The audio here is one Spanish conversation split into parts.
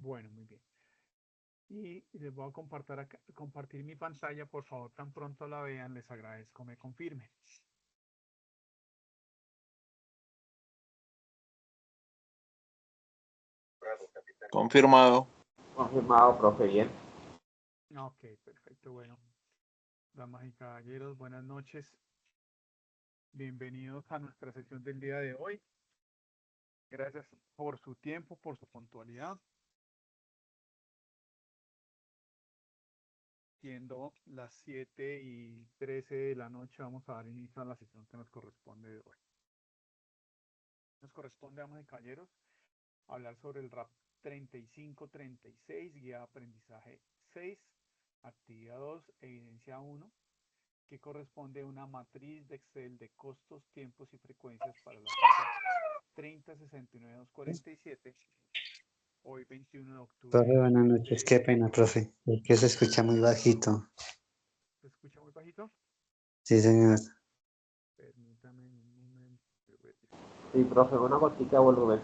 Bueno, muy bien. Y les voy a compartir mi pantalla, por favor, tan pronto la vean, les agradezco, me confirmen. Confirmado. Confirmado, profe, bien. Ok, perfecto, bueno. Damas y caballeros, buenas noches. Bienvenidos a nuestra sesión del día de hoy. Gracias por su tiempo, por su puntualidad. Siendo las 7:13 de la noche, vamos a dar inicio a la sesión que nos corresponde de hoy. Nos corresponde, damas y caballeros, hablar sobre el RAP 3536, guía de aprendizaje 6, actividad 2, evidencia 1, que corresponde a una matriz de Excel de costos, tiempos y frecuencias para la fecha 30/69/247, hoy 21 de octubre Profe, del buenas noches. 2020. Qué pena, profe. Es que se escucha muy bajito. ¿Se escucha muy bajito? Sí, señor. Permítame un momento. Sí, profe, una gotica de volumen.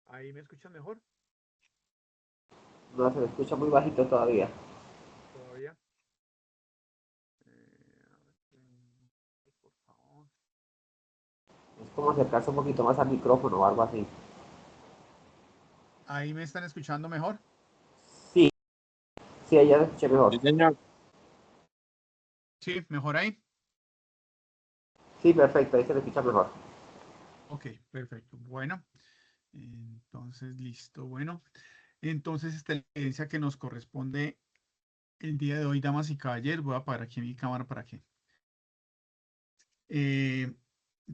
¿Ahí me escuchan mejor? No, se me escucha muy bajito todavía. ¿Todavía? Por favor. Es como acercarse un poquito más al micrófono o algo así. ¿Ahí me están escuchando mejor? Sí, sí, ahí ya se escuché mejor. Sí, señor. Sí, mejor ahí. Sí, perfecto, ahí se le escucha mejor. Ok, perfecto. Bueno, entonces listo. Bueno, entonces esta es la evidencia que nos corresponde el día de hoy, damas y caballeros. Voy a apagar aquí mi cámara para que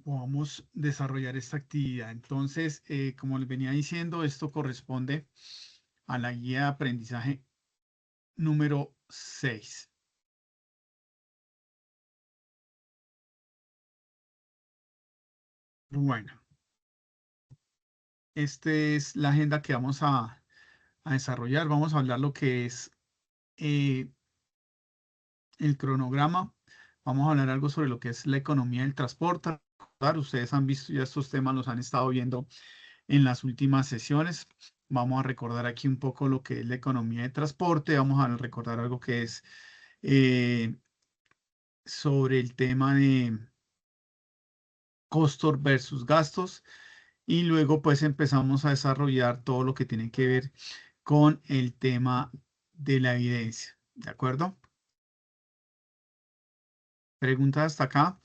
podamos desarrollar esta actividad. Entonces, como les venía diciendo, esto corresponde a la guía de aprendizaje número 6. Bueno, esta es la agenda que vamos a desarrollar. Vamos a hablar lo que es el cronograma. Vamos a hablar algo sobre lo que es la economía del transporte. Claro, ustedes han visto ya estos temas, los han estado viendo en las últimas sesiones. Vamos a recordar aquí un poco lo que es la economía de transporte. Vamos a recordar algo que es sobre el tema de costos versus gastos. Y luego pues empezamos a desarrollar todo lo que tiene que ver con el tema de la evidencia. ¿De acuerdo? ¿Preguntas hasta acá?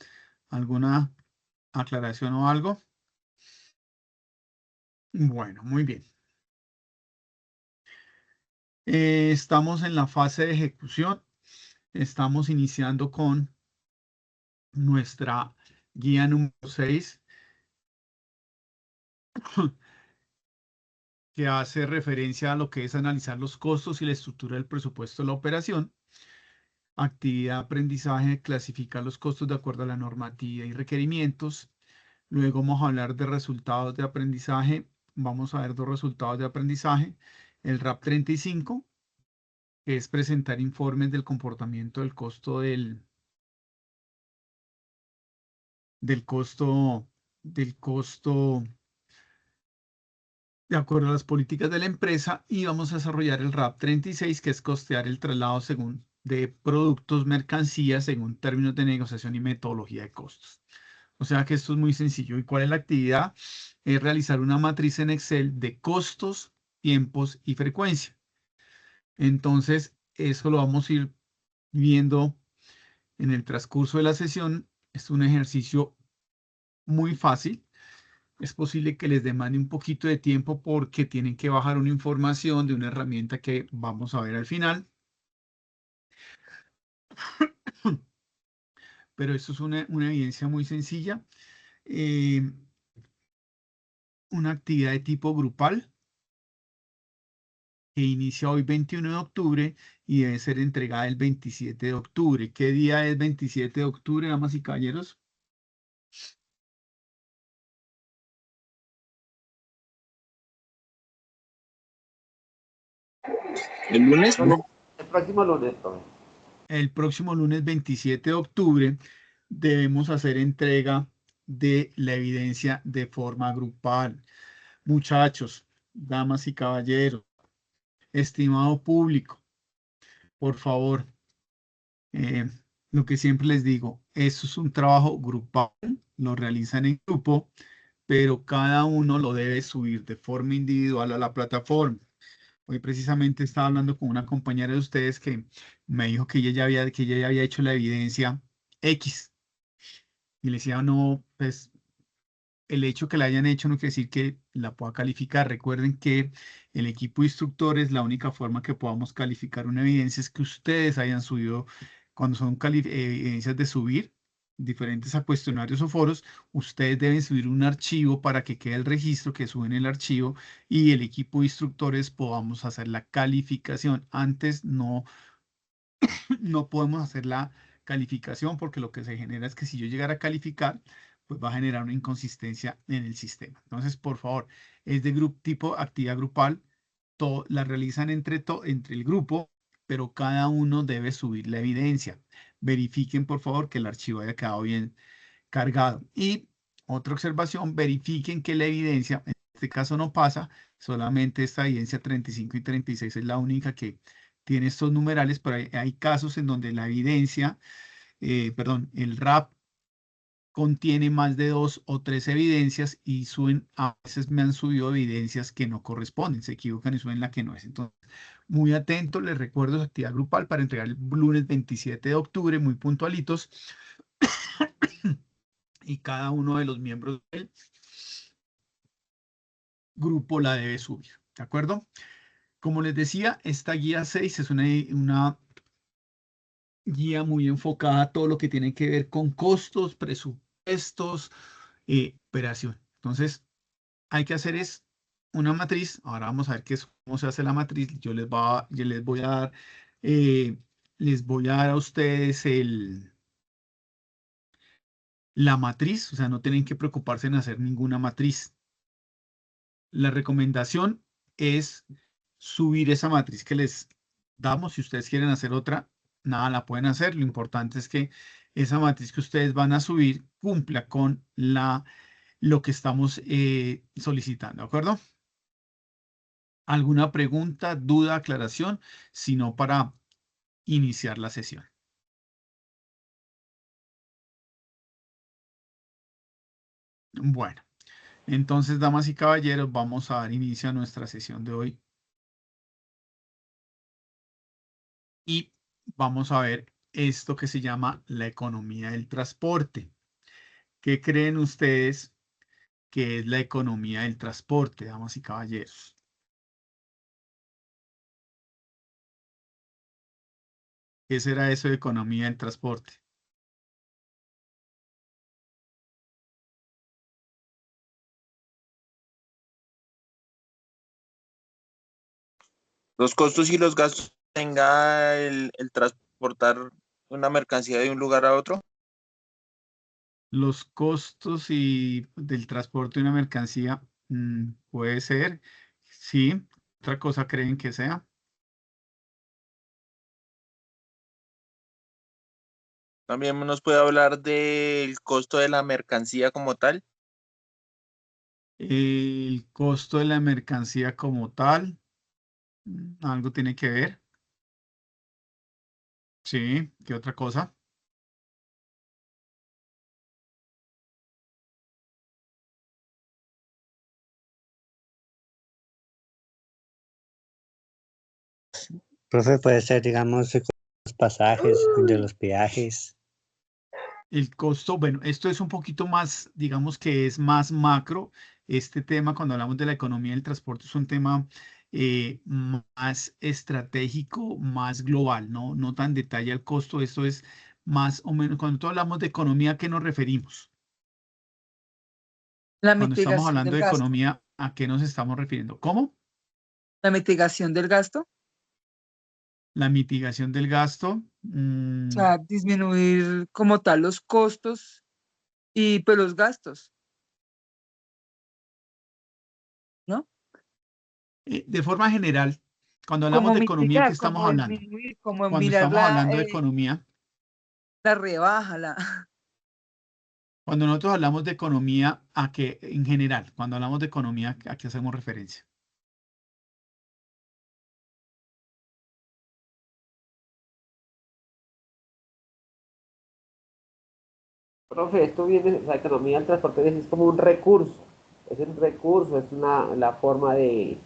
¿Alguna aclaración o algo? Bueno, muy bien. Estamos en la fase de ejecución. Estamos iniciando con nuestra guía número 6, que hace referencia a lo que es analizar los costos y la estructura del presupuesto de la operación. Actividad de aprendizaje, clasificar los costos de acuerdo a la normativa y requerimientos. Luego vamos a hablar de resultados de aprendizaje. Vamos a ver dos resultados de aprendizaje. El RAP 35, que es presentar informes del comportamiento del costo del costo de acuerdo a las políticas de la empresa, y vamos a desarrollar el RAP 36, que es costear el traslado según de productos, mercancías, según términos de negociación y metodología de costos. O sea que esto es muy sencillo. ¿Y cuál es la actividad? Es realizar una matriz en Excel de costos, tiempos y frecuencia. Entonces, eso lo vamos a ir viendo en el transcurso de la sesión. Es un ejercicio muy fácil. Es posible que les demande un poquito de tiempo porque tienen que bajar una información de una herramienta que vamos a ver al final. Pero esto es una evidencia muy sencilla. Una actividad de tipo grupal que inicia hoy 21 de octubre y debe ser entregada el 27 de octubre. ¿Qué día es 27 de octubre, damas y caballeros? ¿El lunes? El próximo lunes, profe. El próximo lunes 27 de octubre debemos hacer entrega de la evidencia de forma grupal. Muchachos, damas y caballeros, estimado público, por favor, eh, lo que siempre les digo, eso es un trabajo grupal, lo realizan en grupo, pero cada uno lo debe subir de forma individual a la plataforma. Hoy precisamente estaba hablando con una compañera de ustedes que me dijo que ella ya había hecho la evidencia X y le decía, no, pues el hecho que la hayan hecho no quiere decir que la pueda calificar. Recuerden que el equipo de instructores, la única forma que podamos calificar una evidencia es que ustedes hayan subido, cuando son evidencias de subir, diferentes a cuestionarios o foros, ustedes deben subir un archivo para que quede el registro que suben el archivo y el equipo de instructores podamos hacer la calificación. Antes no podemos hacer la calificación porque lo que se genera es que si yo llegara a calificar, pues va a generar una inconsistencia en el sistema. Entonces, por favor, es de grupo tipo actividad grupal, la realizan entre el grupo, pero cada uno debe subir la evidencia. Verifiquen, por favor, que el archivo haya quedado bien cargado. Y otra observación, verifiquen que la evidencia, en este caso no pasa, solamente esta evidencia 35 y 36 es la única que tiene estos numerales, pero hay casos en donde la evidencia, perdón, el RAP contiene más de 2 o 3 evidencias y suben, a veces me han subido evidencias que no corresponden, se equivocan y suben la que no es. Entonces, muy atento, les recuerdo su actividad grupal para entregar el lunes 27 de octubre, muy puntualitos, y cada uno de los miembros del grupo la debe subir, ¿de acuerdo? Como les decía, esta guía 6 es una guía muy enfocada a todo lo que tiene que ver con costos, presupuestos, operación. Entonces, hay que hacer es una matriz. Ahora vamos a ver cómo se hace la matriz. Yo eh, les voy a dar a ustedes la matriz, o sea, no tienen que preocuparse en hacer ninguna matriz. La recomendación es subir esa matriz que les damos. Si ustedes quieren hacer otra, nada, la pueden hacer. Lo importante es que esa matriz que ustedes van a subir cumpla con lo que estamos solicitando, ¿de acuerdo? ¿Alguna pregunta, duda, aclaración? Si no, para iniciar la sesión. Bueno, entonces, damas y caballeros, vamos a dar inicio a nuestra sesión de hoy. Y vamos a ver esto que se llama la economía del transporte. ¿Qué creen ustedes que es la economía del transporte, damas y caballeros? ¿Qué será eso de economía del transporte? Los costos y los gastos que tenga el transportar una mercancía de un lugar a otro. Los costos del transporte de una mercancía, puede ser, sí. ¿Otra cosa creen que sea? También nos puede hablar del costo de la mercancía como tal. El costo de la mercancía como tal, algo tiene que ver. Sí, ¿qué otra cosa? Profe, puede ser, digamos, los pasajes de los peajes. El costo, bueno, esto es un poquito más, digamos que es más macro. Este tema, cuando hablamos de la economía del transporte, es un tema más estratégico, más global, ¿no? No tan detalle al costo. Esto es más o menos, cuando nosotros hablamos de economía, ¿a qué nos referimos? La Cuando estamos mitigación hablando del de gasto. economía, ¿a qué nos estamos refiriendo? ¿Cómo? La mitigación del gasto. La mitigación del gasto. O sea, disminuir como tal los costos y pues los gastos, ¿no? De forma general, cuando hablamos Como de economía, ¿qué mitigar, estamos como hablando? disminuir, como Cuando mirar estamos hablando de economía, la rebaja, Cuando nosotros hablamos de economía, ¿a qué en general? Cuando hablamos de economía, ¿a qué hacemos referencia? Profe, esto viene, la economía del transporte es como un recurso. Es un recurso, es la forma del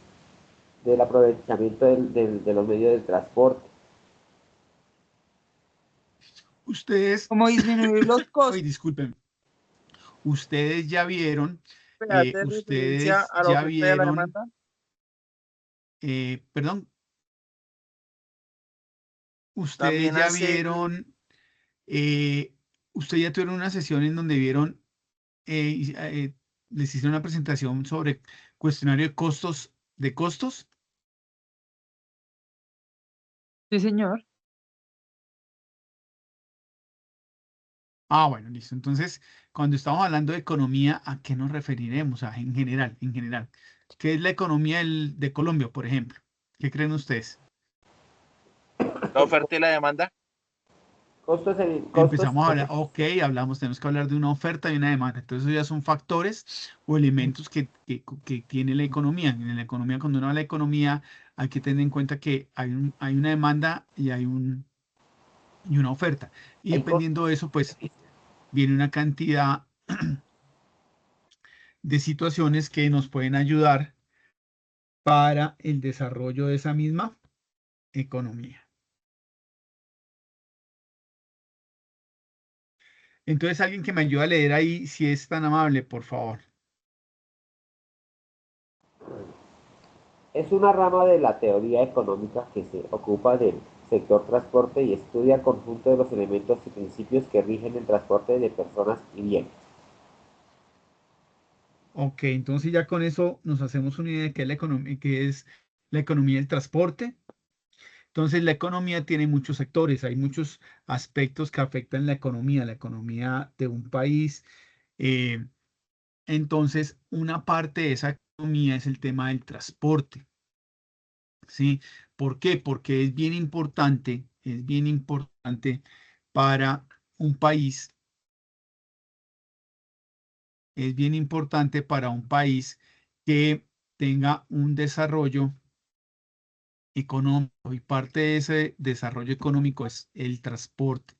aprovechamiento de los medios de transporte. Ustedes, Como disminuir los ay, costos. disculpen, ustedes ya vieron, ¿Hace referencia ustedes a la ya oferta y a la vieron, demanda? perdón, ustedes También ya hace, vieron, eh, ustedes ya tuvieron una sesión en donde vieron, les hicieron una presentación sobre cuestionario de costos. Sí, señor. Ah, bueno, listo. Entonces, cuando estamos hablando de economía, ¿a qué nos referiremos? En general, en general. ¿Qué es la economía de Colombia, por ejemplo? ¿Qué creen ustedes? la oferta y la demanda. Costos, Empezamos a hablar, ok, hablamos, tenemos que hablar de una oferta y una demanda. Entonces, esos ya son factores o elementos que tiene la economía. En la economía, cuando uno habla de economía, hay que tener en cuenta que hay una demanda y y una oferta. Y hay costos. dependiendo de eso, pues viene una cantidad de situaciones que nos pueden ayudar para el desarrollo de esa misma economía. Entonces, alguien que me ayude a leer ahí, si es tan amable, por favor. Es una rama de la teoría económica que se ocupa del sector transporte y estudia el conjunto de los elementos y principios que rigen el transporte de personas y bienes. Ok, entonces ya con eso nos hacemos una idea de qué es la economía, qué es la economía del transporte. Entonces, la economía tiene muchos sectores, hay muchos aspectos que afectan la economía de un país. eh, entonces, una parte de esa economía es el tema del transporte. ¿Sí? ¿Por qué? Porque es bien importante para un país, es bien importante para un país que tenga un desarrollo económico y parte de ese desarrollo económico es el transporte,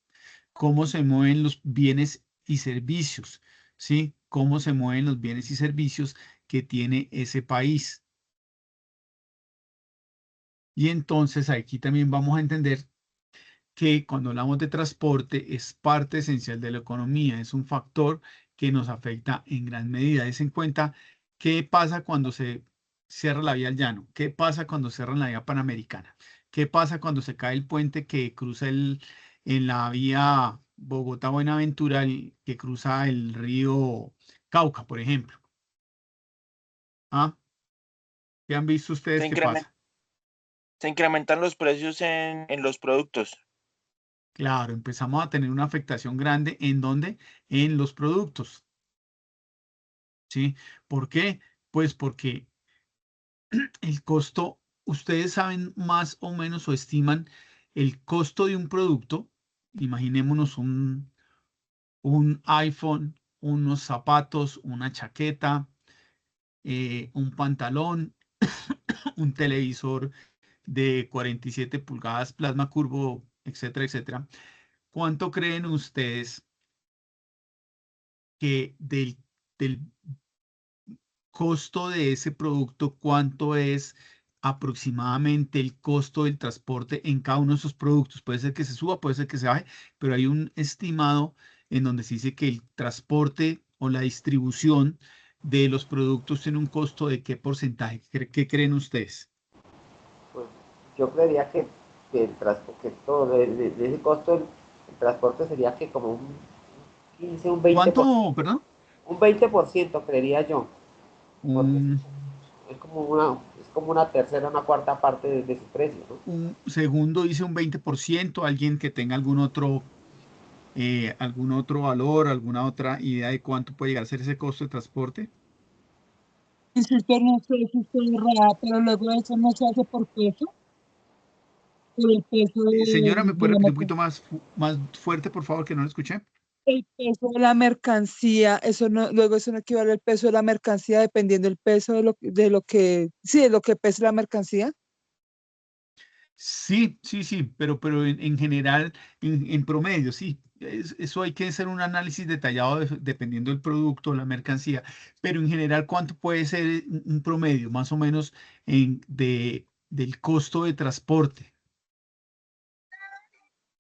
cómo se mueven los bienes y servicios, ¿sí? Cómo se mueven los bienes y servicios que tiene ese país. Y entonces aquí también vamos a entender que cuando hablamos de transporte es parte esencial de la economía, es un factor que nos afecta en gran medida. Es en cuenta qué pasa cuando se cierra la vía al llano, qué pasa cuando cierran la vía panamericana, qué pasa cuando se cae el puente que cruza en la vía Bogotá-Buenaventura, que cruza el río Cauca, por ejemplo. ¿Ah? ¿Qué han visto ustedes Se qué incremen- pasa? se incrementan los precios en los productos. Claro, empezamos a tener una afectación grande en donde en los productos. ¿Sí? ¿Por qué? Pues porque el costo, ustedes saben más o menos o estiman el costo de un producto. Imaginémonos un iPhone, unos zapatos, una chaqueta, un pantalón, un televisor de 47 pulgadas, plasma curvo, etcétera, etcétera. ¿Cuánto creen ustedes que del costo de ese producto, cuánto es aproximadamente el costo del transporte en cada uno de esos productos? Puede ser que se suba, puede ser que se baje, pero hay un estimado en donde se dice que el transporte o la distribución de los productos tiene un costo de qué porcentaje. ¿Qué creen ustedes? Pues yo creería que que todo de ese costo el transporte sería que como un 15, un 20%, ¿Cuánto, perdón? un 20% creería yo, porque Un, es como una tercera, una cuarta parte de su precio, ¿no? un segundo dice un 20%, alguien que tenga algún otro valor, alguna otra idea de cuánto puede llegar a ser ese costo de transporte. Instructor, no sé si usted es real, pero luego eso no se hace por el peso Señora, ¿me de puede la repetir un mercancía. poquito más fuerte, por favor, que no lo escuché? El peso de la mercancía, eso no, luego eso no equivale al peso de la mercancía dependiendo del peso sí, de lo que pesa la mercancía. Sí, sí, sí, pero en general, en promedio, sí. Eso hay que hacer un análisis detallado dependiendo del producto, la mercancía, pero en general, ¿cuánto puede ser un promedio, más o menos, del costo de transporte?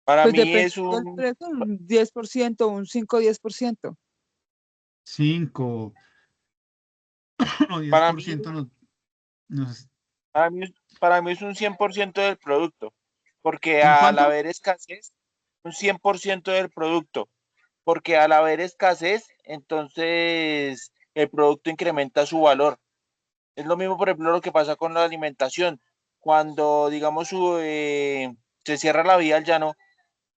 Para Pues mí dependiendo es del un, precio, un 10%, un 5 o 10%. 5 o diez para por mí, ciento nos- para mí es un 100% del producto, porque ¿Un al cuánto? haber escasez, un 100% del producto, porque al haber escasez, entonces el producto incrementa su valor. Es lo mismo, por ejemplo, lo que pasa con la alimentación. Cuando, digamos, se cierra la vía al llano,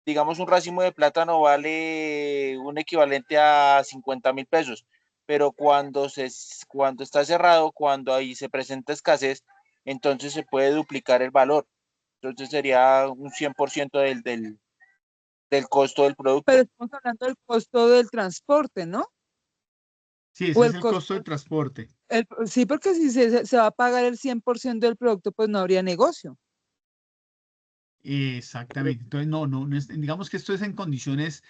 digamos, un racimo de plátano vale un equivalente a 50.000 pesos, pero cuando está cerrado, cuando ahí se presenta escasez, entonces se puede duplicar el valor. Entonces sería un 100% del costo del Pero producto. estamos hablando del costo del transporte, ¿no? Sí, O ese es el el costo, costo de transporte. sí, porque si se va a pagar el 100% del producto, pues no habría negocio. Exactamente. Entonces, no digamos que esto es en condiciones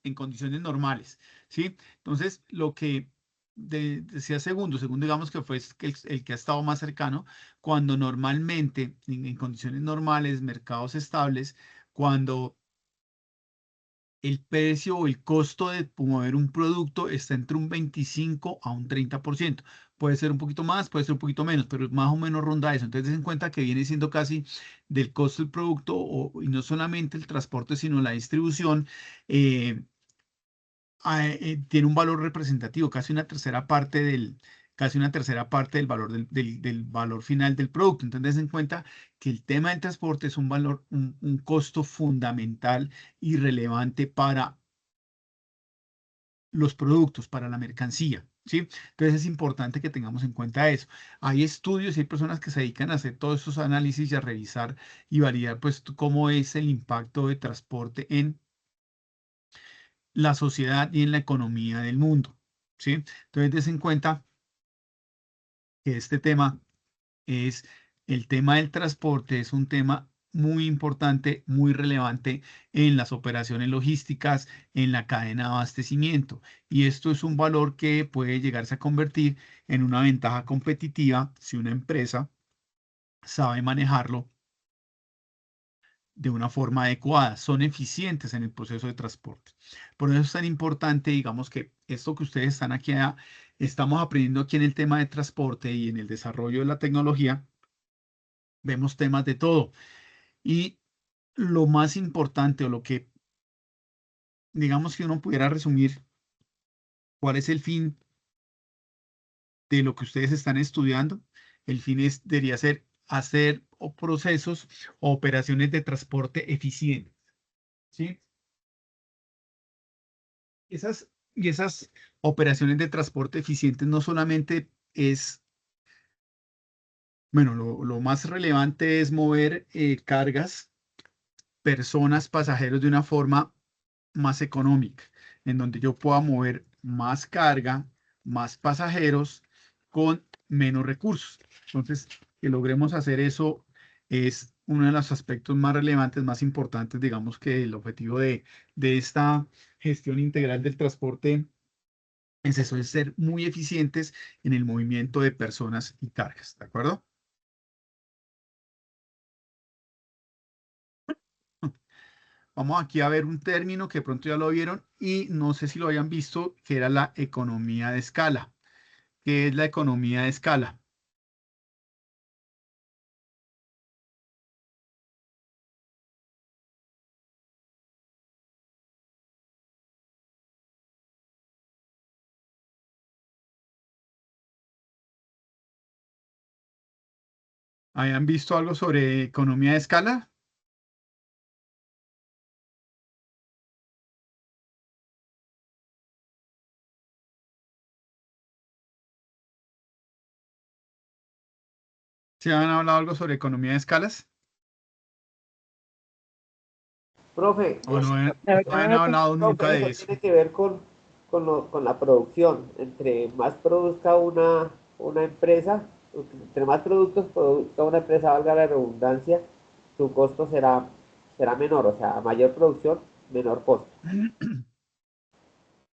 en condiciones normales, ¿sí? Entonces, lo que decía segundo, digamos que fue el que ha estado más cercano, cuando normalmente, en condiciones normales, mercados estables, cuando el precio o el costo de mover un producto está entre un 25 a un 30%. Puede ser un poquito más, puede ser un poquito menos, pero más o menos ronda eso. Entonces, ten en cuenta que viene siendo casi del costo del producto y no solamente el transporte, sino la distribución. eh, Tiene un valor representativo, casi una tercera parte del valor del valor final del producto. Entonces, ten en cuenta que el tema del transporte es un valor, un costo fundamental y relevante para los productos, para la mercancía, ¿sí? Entonces es importante que tengamos en cuenta eso. Hay estudios y hay personas que se dedican a hacer todos esos análisis y a revisar y validar, pues, cómo es el impacto de transporte en la sociedad y en la economía del mundo, ¿sí? Entonces, des en cuenta que este tema es el tema del transporte, es un tema muy importante, muy relevante en las operaciones logísticas, en la cadena de abastecimiento. Y esto es un valor que puede llegarse a convertir en una ventaja competitiva si una empresa sabe manejarlo de una forma adecuada, son eficientes en el proceso de transporte. Por eso es tan importante, digamos, que esto que ustedes están aquí, estamos aprendiendo aquí en el tema de transporte y en el desarrollo de la tecnología, vemos temas de todo. Y lo más importante o lo que, digamos que uno pudiera resumir, ¿cuál es el fin de lo que ustedes están estudiando? El fin debería ser hacer procesos o operaciones de transporte eficientes, ¿sí? Y esas operaciones de transporte eficientes no solamente es, bueno, lo más relevante es mover cargas, personas, pasajeros de una forma más económica, en donde yo pueda mover más carga, más pasajeros con menos recursos. Entonces, que logremos hacer eso es uno de los aspectos más relevantes, más importantes, digamos, que el objetivo de esta gestión integral del transporte es eso, es ser muy eficientes en el movimiento de personas y cargas, ¿de acuerdo? Vamos aquí a ver un término que de pronto ya lo vieron y no sé si lo habían visto, que era la economía de escala. ¿Qué es la economía de escala? ¿Habían visto algo sobre economía de escala? ¿Se han hablado algo sobre economía de escalas? Profe, O no, La no han verdad, hablado nunca profe, de eso eso. tiene que ver con la producción. Entre más produzca una empresa, entre más productos produzca una empresa, valga la redundancia, su costo será menor. O sea, a mayor producción, menor costo.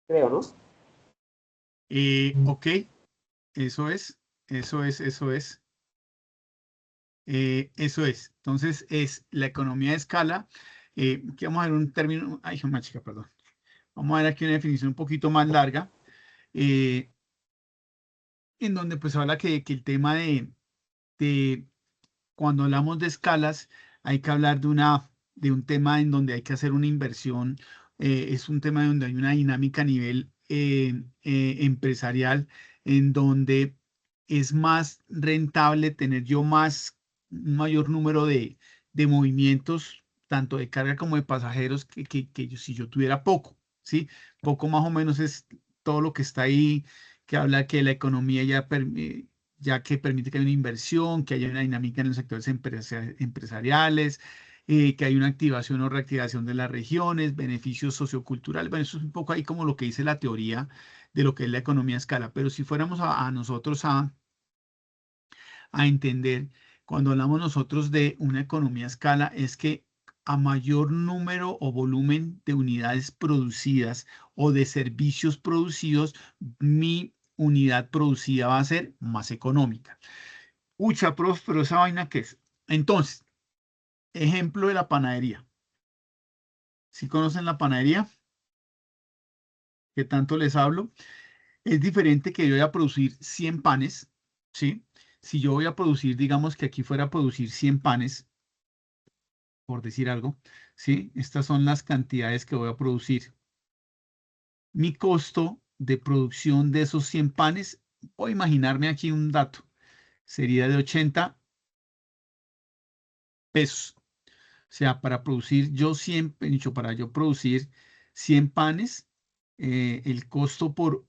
Creo, ¿no? Ok, eso es, eso es, eso es. Eso es. Entonces, es la economía de escala. Aquí vamos a ver un término, ay, chica, perdón. Vamos a ver aquí una definición un poquito más larga, eh, en donde pues habla que el tema de cuando hablamos de escalas, hay que hablar de un tema en donde hay que hacer una inversión. Es un tema donde hay una dinámica a nivel empresarial, en donde es más rentable tener yo un mayor número de movimientos, tanto de carga como de pasajeros, si yo tuviera poco, ¿sí? Poco más o menos es todo lo que está ahí, que habla que la economía ya que permite que haya una inversión, que haya una dinámica en los sectores empresariales, que haya una activación o reactivación de las regiones, beneficios socioculturales. Bueno, eso es un poco ahí como lo que dice la teoría de lo que es la economía a escala. Pero si fuéramos a nosotros a entender, cuando hablamos nosotros de una economía a escala, es que a mayor número o volumen de unidades producidas o de servicios producidos, mi unidad producida va a ser más económica. Ucha, prof, pero esa vaina qué es. Entonces, ejemplo de la panadería. ¿Sí conocen la panadería? ¿Qué tanto les hablo? Es diferente que yo voy a producir 100 panes, ¿sí? Si yo voy a producir, digamos que aquí fuera a producir 100 panes, por decir algo, ¿sí? Estas son las cantidades que voy a producir. Mi costo de producción de esos 100 panes, voy a imaginarme aquí un dato, sería de 80 pesos. O sea, para producir yo 100, dicho, para yo producir 100 panes, el costo por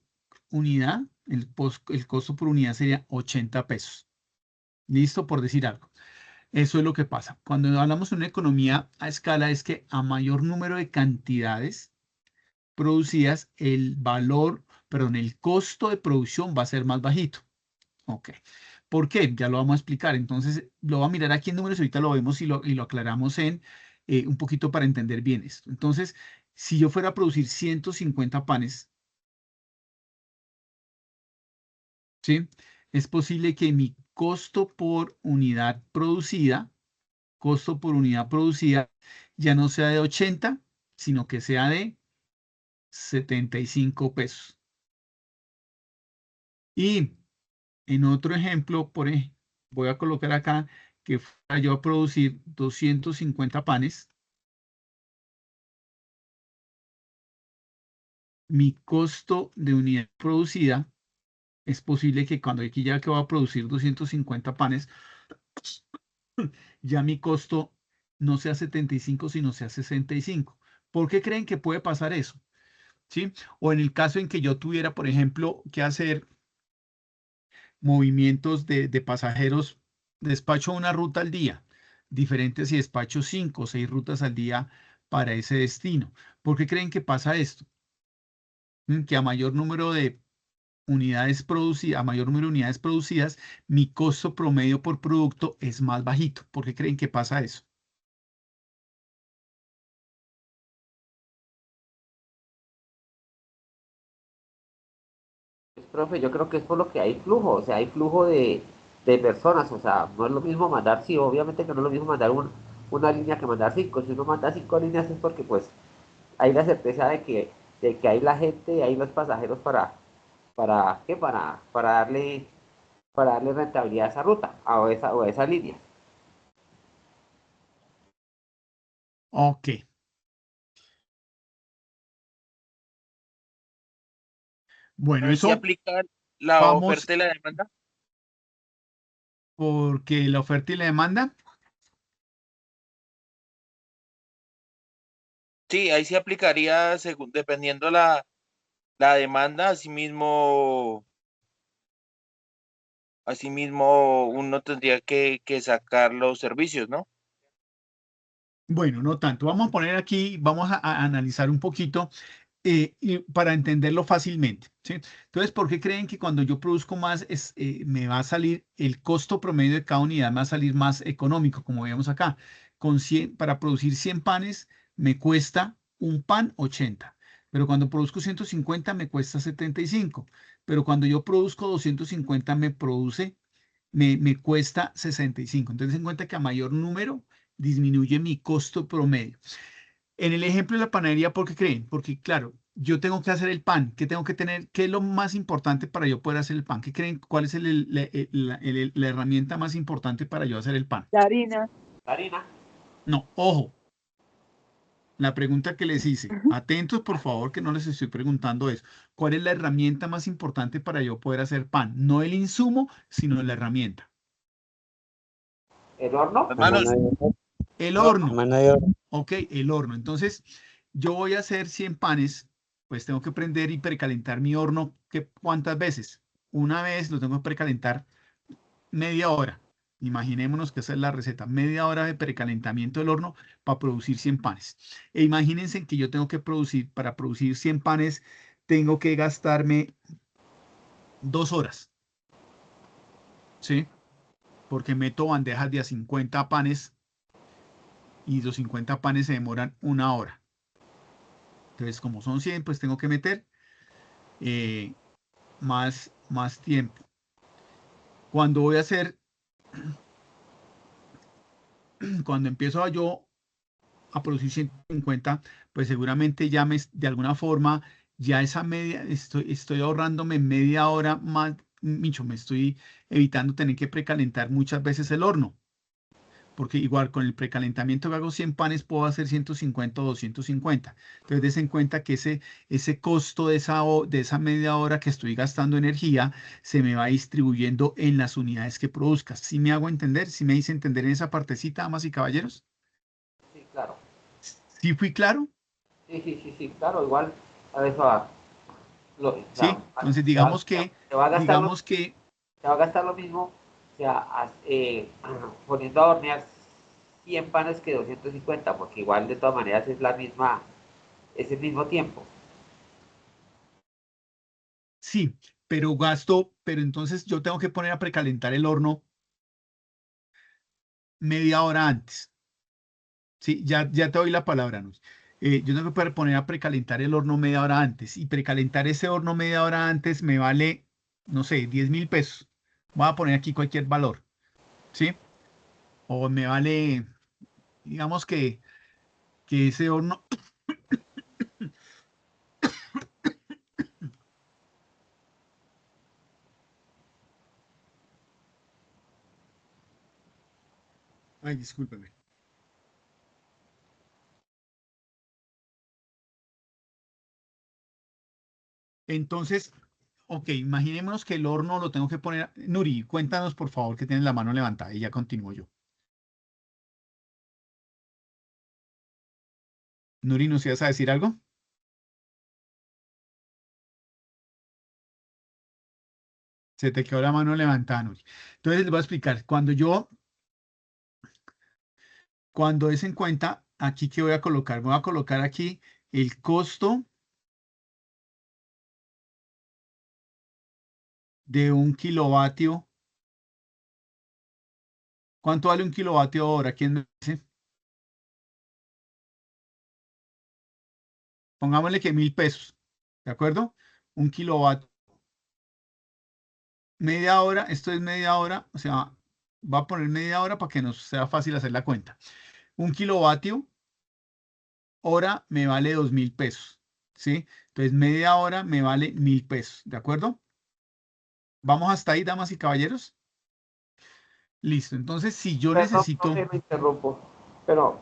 unidad, el costo por unidad sería 80 pesos. Listo, por decir algo. Eso es lo que pasa. Cuando hablamos de una economía a escala, es que a mayor número de cantidades producidas, el costo de producción va a ser más bajito. Ok. ¿Por qué? Ya lo vamos a explicar. Entonces, lo voy a mirar aquí en números, ahorita lo vemos y lo aclaramos en un poquito para entender bien esto. Entonces, si yo fuera a producir 150 panes, ¿sí? Es posible que mi costo por unidad producida, ya no sea de 80, sino que sea de 75 pesos. Y en otro ejemplo, voy a colocar acá que fuera yo a producir 250 panes, mi costo de unidad producida es posible que cuando aquí ya que voy a producir 250 panes, ya mi costo no sea 75, sino sea 65. ¿Por qué creen que puede pasar eso? ¿Sí? O en el caso en que yo tuviera, por ejemplo, que hacer movimientos de pasajeros, despacho una ruta al día, diferente si despacho 5 o 6 rutas al día para ese destino. ¿Por qué creen que pasa esto? Que a mayor número de unidades producidas, a mayor número de unidades producidas, mi costo promedio por producto es más bajito. ¿Por qué creen que pasa eso? Pues, profe, yo creo que es por lo que hay flujo. O sea, hay flujo de personas. O sea, no es lo mismo mandar, sí, obviamente que no es lo mismo mandar una línea que mandar cinco. Si uno manda 5 líneas es porque pues hay la certeza de que hay la gente, hay los pasajeros ¿qué? Para darle rentabilidad a esa ruta, o a esa línea. Ok. Bueno, Ahí sí eso aplica la vamos oferta y la demanda. porque la oferta y la demanda. Sí, ahí sí aplicaría según, dependiendo la demanda, asimismo uno tendría que sacar los servicios, ¿no? Bueno, no tanto. Vamos a poner aquí, vamos a analizar un poquito y para entenderlo fácilmente, ¿sí? Entonces, ¿por qué creen que cuando yo produzco más me va a salir el costo promedio de cada unidad, me va a salir más económico, como vemos acá? Para producir 100 panes me cuesta un pan 80, pero cuando produzco 150 me cuesta 75, pero cuando yo produzco 250 me cuesta 65. Entonces, en cuenta que a mayor número disminuye mi costo promedio. En el ejemplo de la panadería, ¿por qué creen? Porque, claro, yo tengo que hacer el pan. ¿Qué tengo que tener? ¿Qué es lo más importante para yo poder hacer el pan? ¿Qué creen? ¿Cuál es la herramienta más importante para yo hacer el pan? La harina. Harina. No, ojo, la pregunta que les hice. Atentos, por favor, que no les estoy preguntando eso. ¿Cuál es la herramienta más importante para yo poder hacer pan? No el insumo, sino la herramienta. ¿El horno? Las La mano manos. de obra. El El horno. La horno. mano de obra. Ok, el horno. Entonces, yo voy a hacer 100 panes, pues tengo que prender y precalentar mi horno. ¿Cuántas veces? Una vez lo tengo que precalentar media hora. Imaginémonos que esa es la receta, media hora de precalentamiento del horno para producir 100 panes. E imagínense que yo tengo que producir, para producir 100 panes, tengo que gastarme 2 horas, ¿sí? Porque meto bandejas de a 50 panes y los 50 panes se demoran una hora. Entonces, como son 100, pues tengo que meter eh, más tiempo. Cuando voy a hacer, cuando empiezo yo a producir 150, pues seguramente de alguna forma, ya esa media, estoy ahorrándome media hora más, Micho, me estoy evitando tener que precalentar muchas veces el horno. Porque igual con el precalentamiento que hago 100 panes puedo hacer 150 o 250. Entonces, des en cuenta que ese costo de esa media hora que estoy gastando energía se me va distribuyendo en las unidades que produzcas. ¿Sí me hago entender? ¿Sí me hice entender en esa partecita, damas y caballeros? Sí, claro. ¿Sí fui claro? Sí, claro, igual a eso va. O sea, ¿Sí? Entonces, se va a gastar digamos que, se va a gastar lo mismo, o sea, poniendo a hornear 100 panes que 250, porque igual de todas maneras es el mismo tiempo. sí, pero entonces yo tengo que poner a precalentar el horno media hora antes. Sí, ya te doy la palabra, ¿no? Yo tengo que poner a precalentar el horno media hora antes y precalentar ese horno media hora antes me vale, no sé, 10.000 pesos. Voy a poner aquí cualquier valor, ¿sí? O me vale, digamos que ese horno, ay, discúlpeme. Entonces, ok, imaginémonos que el horno lo tengo que poner. Nuri, cuéntanos por favor que tienes la mano levantada y ya continúo yo. Nuri, ¿nos ibas a decir algo? Se te quedó la mano levantada, Nuri. Entonces les voy a explicar. Cuando es en cuenta, aquí que voy a colocar, voy a colocar aquí el costo de un kilovatio. ¿Cuánto vale un kilovatio hora? ¿Quién me dice? Pongámosle que 1.000 pesos. ¿De acuerdo? Un kilovatio. Media hora, esto es media hora, o sea, va a poner media hora para que nos sea fácil hacer la cuenta. Un kilovatio hora me vale 2.000 pesos. ¿Sí? Entonces media hora me vale 1.000 pesos. ¿De acuerdo? ¿Vamos hasta ahí, damas y caballeros? Listo. Entonces, si yo Perdón, necesito. profe, me interrumpo, pero,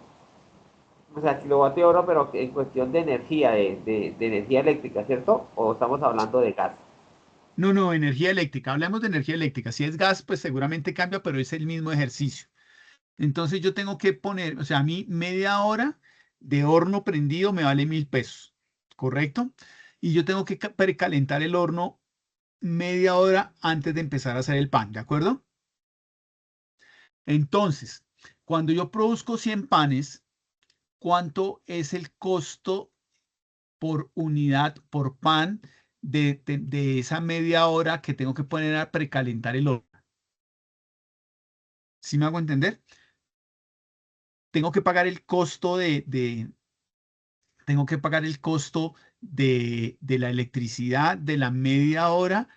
o sea, kilovatio hora, pero en cuestión de energía, de energía eléctrica, ¿cierto? ¿O estamos hablando de gas? No, no, energía eléctrica. Hablemos de energía eléctrica. Si es gas, pues seguramente cambia, pero es el mismo ejercicio. Entonces yo tengo que poner, o sea, a mí media hora de horno prendido me vale 1.000 pesos, ¿correcto? Y yo tengo que precalentar el horno media hora antes de empezar a hacer el pan, ¿de acuerdo? Entonces, cuando yo produzco 100 panes, cuánto es el costo por unidad, por pan, de esa media hora que tengo que poner a precalentar el horno. ¿Sí me hago entender? Tengo que pagar el costo tengo que pagar el costo de la electricidad de la media hora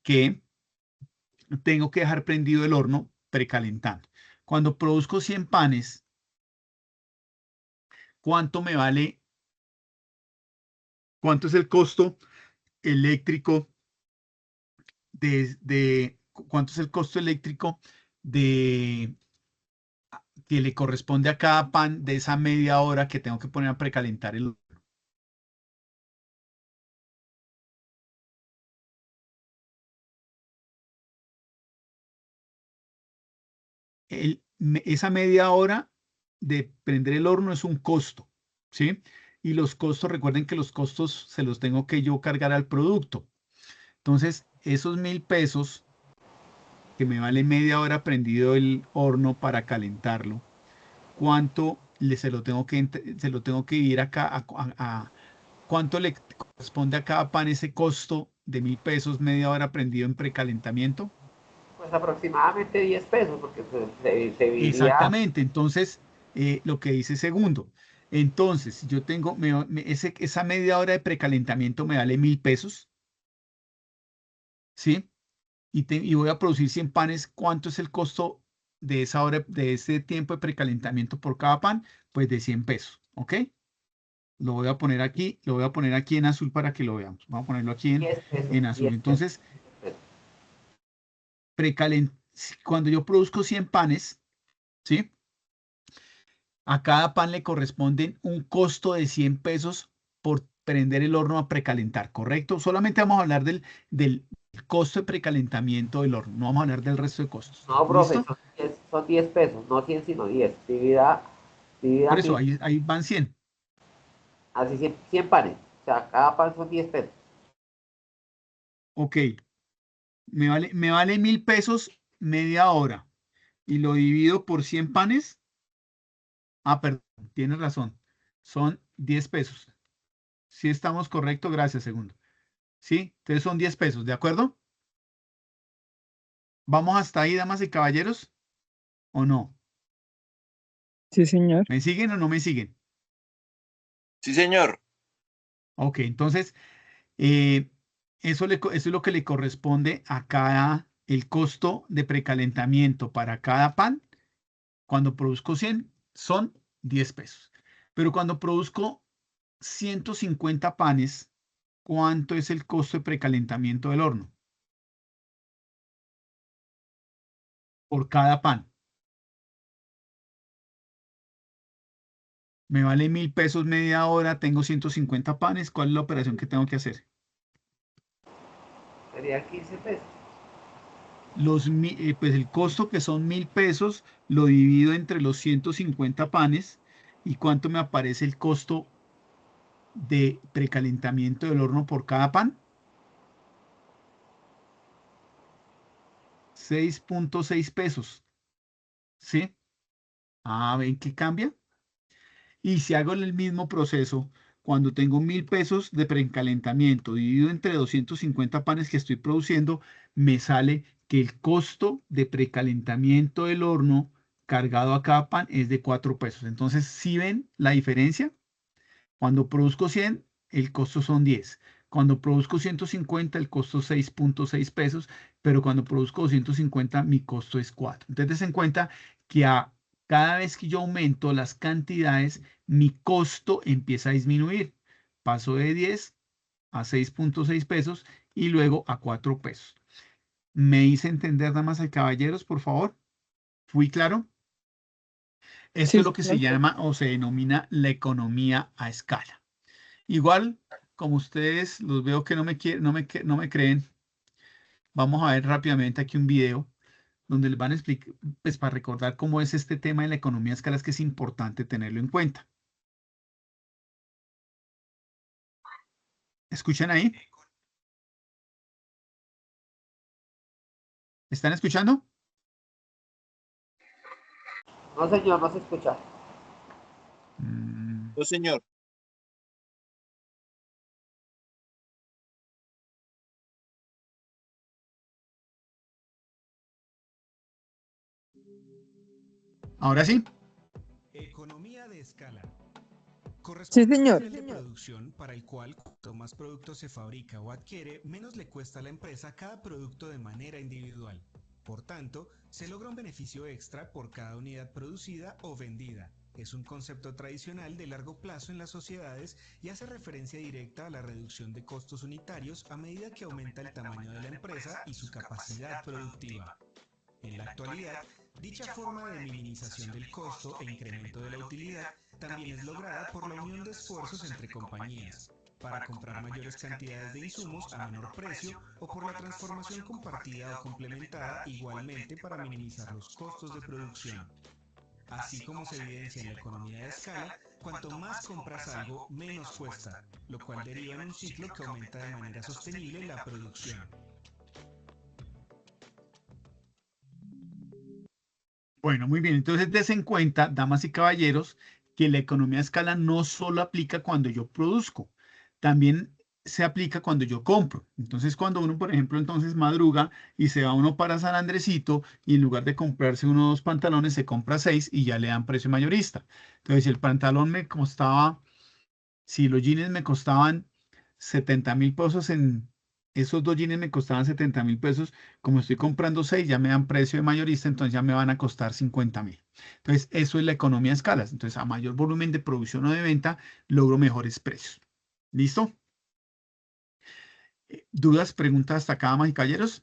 que tengo que dejar prendido el horno precalentando. Cuando produzco 100 panes, ¿cuánto me vale? ¿Cuánto es el costo eléctrico cuánto es el costo eléctrico de que le corresponde a cada pan de esa media hora que tengo que poner a precalentar el horno? Esa media hora de prender el horno es un costo, ¿sí? Y los costos, recuerden que los costos se los tengo que yo cargar al producto. Entonces, esos 1.000 pesos que me vale media hora prendido el horno para calentarlo, ¿cuánto se lo tengo que ir acá cuánto le corresponde a cada pan ese costo de 1.000 pesos media hora prendido en precalentamiento? Pues aproximadamente 10 pesos, porque se dividiría. Exactamente, entonces lo que dice segundo. Entonces, si yo tengo esa media hora de precalentamiento me vale 1.000 pesos, ¿sí? Y voy a producir 100 panes, ¿cuánto es el costo de esa hora, de ese tiempo de precalentamiento por cada pan? Pues de 100 pesos, ¿ok? Lo voy a poner aquí, lo voy a poner aquí en azul para que lo veamos. Vamos a ponerlo aquí 10 pesos, en azul. 10 pesos. Entonces, cuando yo produzco 100 panes, ¿sí? A cada pan le corresponden un costo de 100 pesos por prender el horno a precalentar, ¿correcto? Solamente vamos a hablar del costo de precalentamiento del horno, no vamos a hablar del resto de costos. No, profe, ¿Listo? son 10 pesos, no 100 sino 10. Divida Por eso, 1000, ahí van 100. así 100 panes. O sea, cada pan son 10 pesos. Ok, me vale 1.000 pesos media hora y lo divido por 100 panes. Ah, perdón, tienes razón. Son 10 pesos. Sí estamos correcto, gracias, segundo. Sí, entonces son 10 pesos, ¿de acuerdo? ¿Vamos hasta ahí, damas y caballeros? ¿O no? Sí, señor. ¿Me siguen o no me siguen? Sí, señor. Ok, entonces, eh, eso es lo que le corresponde a el costo de precalentamiento para cada pan. Cuando produzco 100, son 10 pesos. Pero cuando produzco 150 panes, ¿cuánto es el costo de precalentamiento del horno? Por cada pan. Me vale 1.000 pesos media hora, tengo 150 panes. ¿Cuál es la operación que tengo que hacer? Sería 15 pesos. Pues el costo que son 1.000 pesos lo divido entre los 150 panes. ¿Y cuánto me aparece el costo de precalentamiento del horno por cada pan? 6.6 pesos. ¿Sí? Ah, ¿ven que cambia? Y si hago el mismo proceso, cuando tengo 1.000 pesos de precalentamiento dividido entre 250 panes que estoy produciendo, me sale que el costo de precalentamiento del horno cargado a cada pan es de 4 pesos. Entonces, ¿sí ven la diferencia? Cuando produzco 100, el costo son 10. Cuando produzco 150, el costo es 6.6 pesos, pero cuando produzco 250, mi costo es 4. Entonces, den en cuenta que cada vez que yo aumento las cantidades, mi costo empieza a disminuir. Paso de 10 a 6.6 pesos y luego a 4 pesos. ¿Me hice entender, damas y caballeros, por favor? ¿Fui claro? Esto Sí, es lo que se señor. llama o se denomina la economía a escala. Igual, como ustedes los veo que no me creen, vamos a ver rápidamente aquí un video donde les van a explicar, pues para recordar cómo es este tema de la economía a escala, es que es importante tenerlo en cuenta. ¿Escuchan ahí? ¿Están escuchando? No, señor, no se escucha. No, señor. Ahora sí. Economía de escala. Sí, Corresponde a un señor. nivel de producción para el cual cuanto más producto se fabrica o adquiere, menos le cuesta a la empresa cada producto de manera individual. Por tanto, se logra un beneficio extra por cada unidad producida o vendida. Es un concepto tradicional de largo plazo en las sociedades y hace referencia directa a la reducción de costos unitarios a medida que aumenta el tamaño de la empresa y su capacidad productiva. En la actualidad, dicha forma de minimización del costo e incremento de la utilidad también es lograda por la unión de esfuerzos entre compañías, para comprar mayores cantidades de insumos a menor precio o por la transformación compartida o complementada igualmente para minimizar los costos de producción. Así como se evidencia en la economía de escala, cuanto más compras algo, menos cuesta, lo cual deriva en un ciclo que aumenta de manera sostenible la producción. Bueno, muy bien. Entonces, des en cuenta, damas y caballeros, que la economía de escala no solo aplica cuando yo produzco, también se aplica cuando yo compro. Entonces, cuando uno, por ejemplo, entonces madruga y se va uno para San Andresito y en lugar de comprarse unos pantalones, se compra 6 y ya le dan precio mayorista. Entonces, si el pantalón me costaba, si los jeans me costaban 70.000 pesos esos dos jeans me costaban 70.000 pesos, como estoy comprando 6 ya me dan precio de mayorista, entonces ya me van a costar 50.000. Entonces, eso es la economía de escalas. Entonces, a mayor volumen de producción o de venta, logro mejores precios. ¿Listo? ¿Dudas, preguntas hasta acá, damas y caballeros?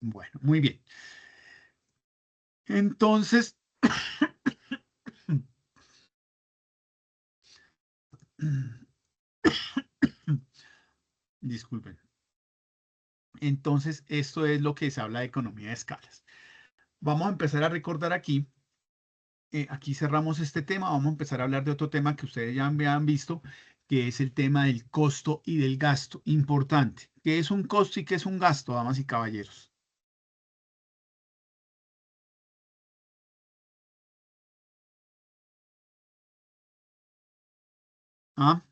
Bueno, muy bien. Entonces, disculpen. Entonces, esto es lo que se habla de economía de escalas. Vamos a empezar a recordar aquí. Aquí cerramos este tema. Vamos a empezar a hablar de otro tema que ustedes ya han visto, que es el tema del costo y del gasto. Importante. ¿Qué es un costo y qué es un gasto, damas y caballeros? ¿Ah?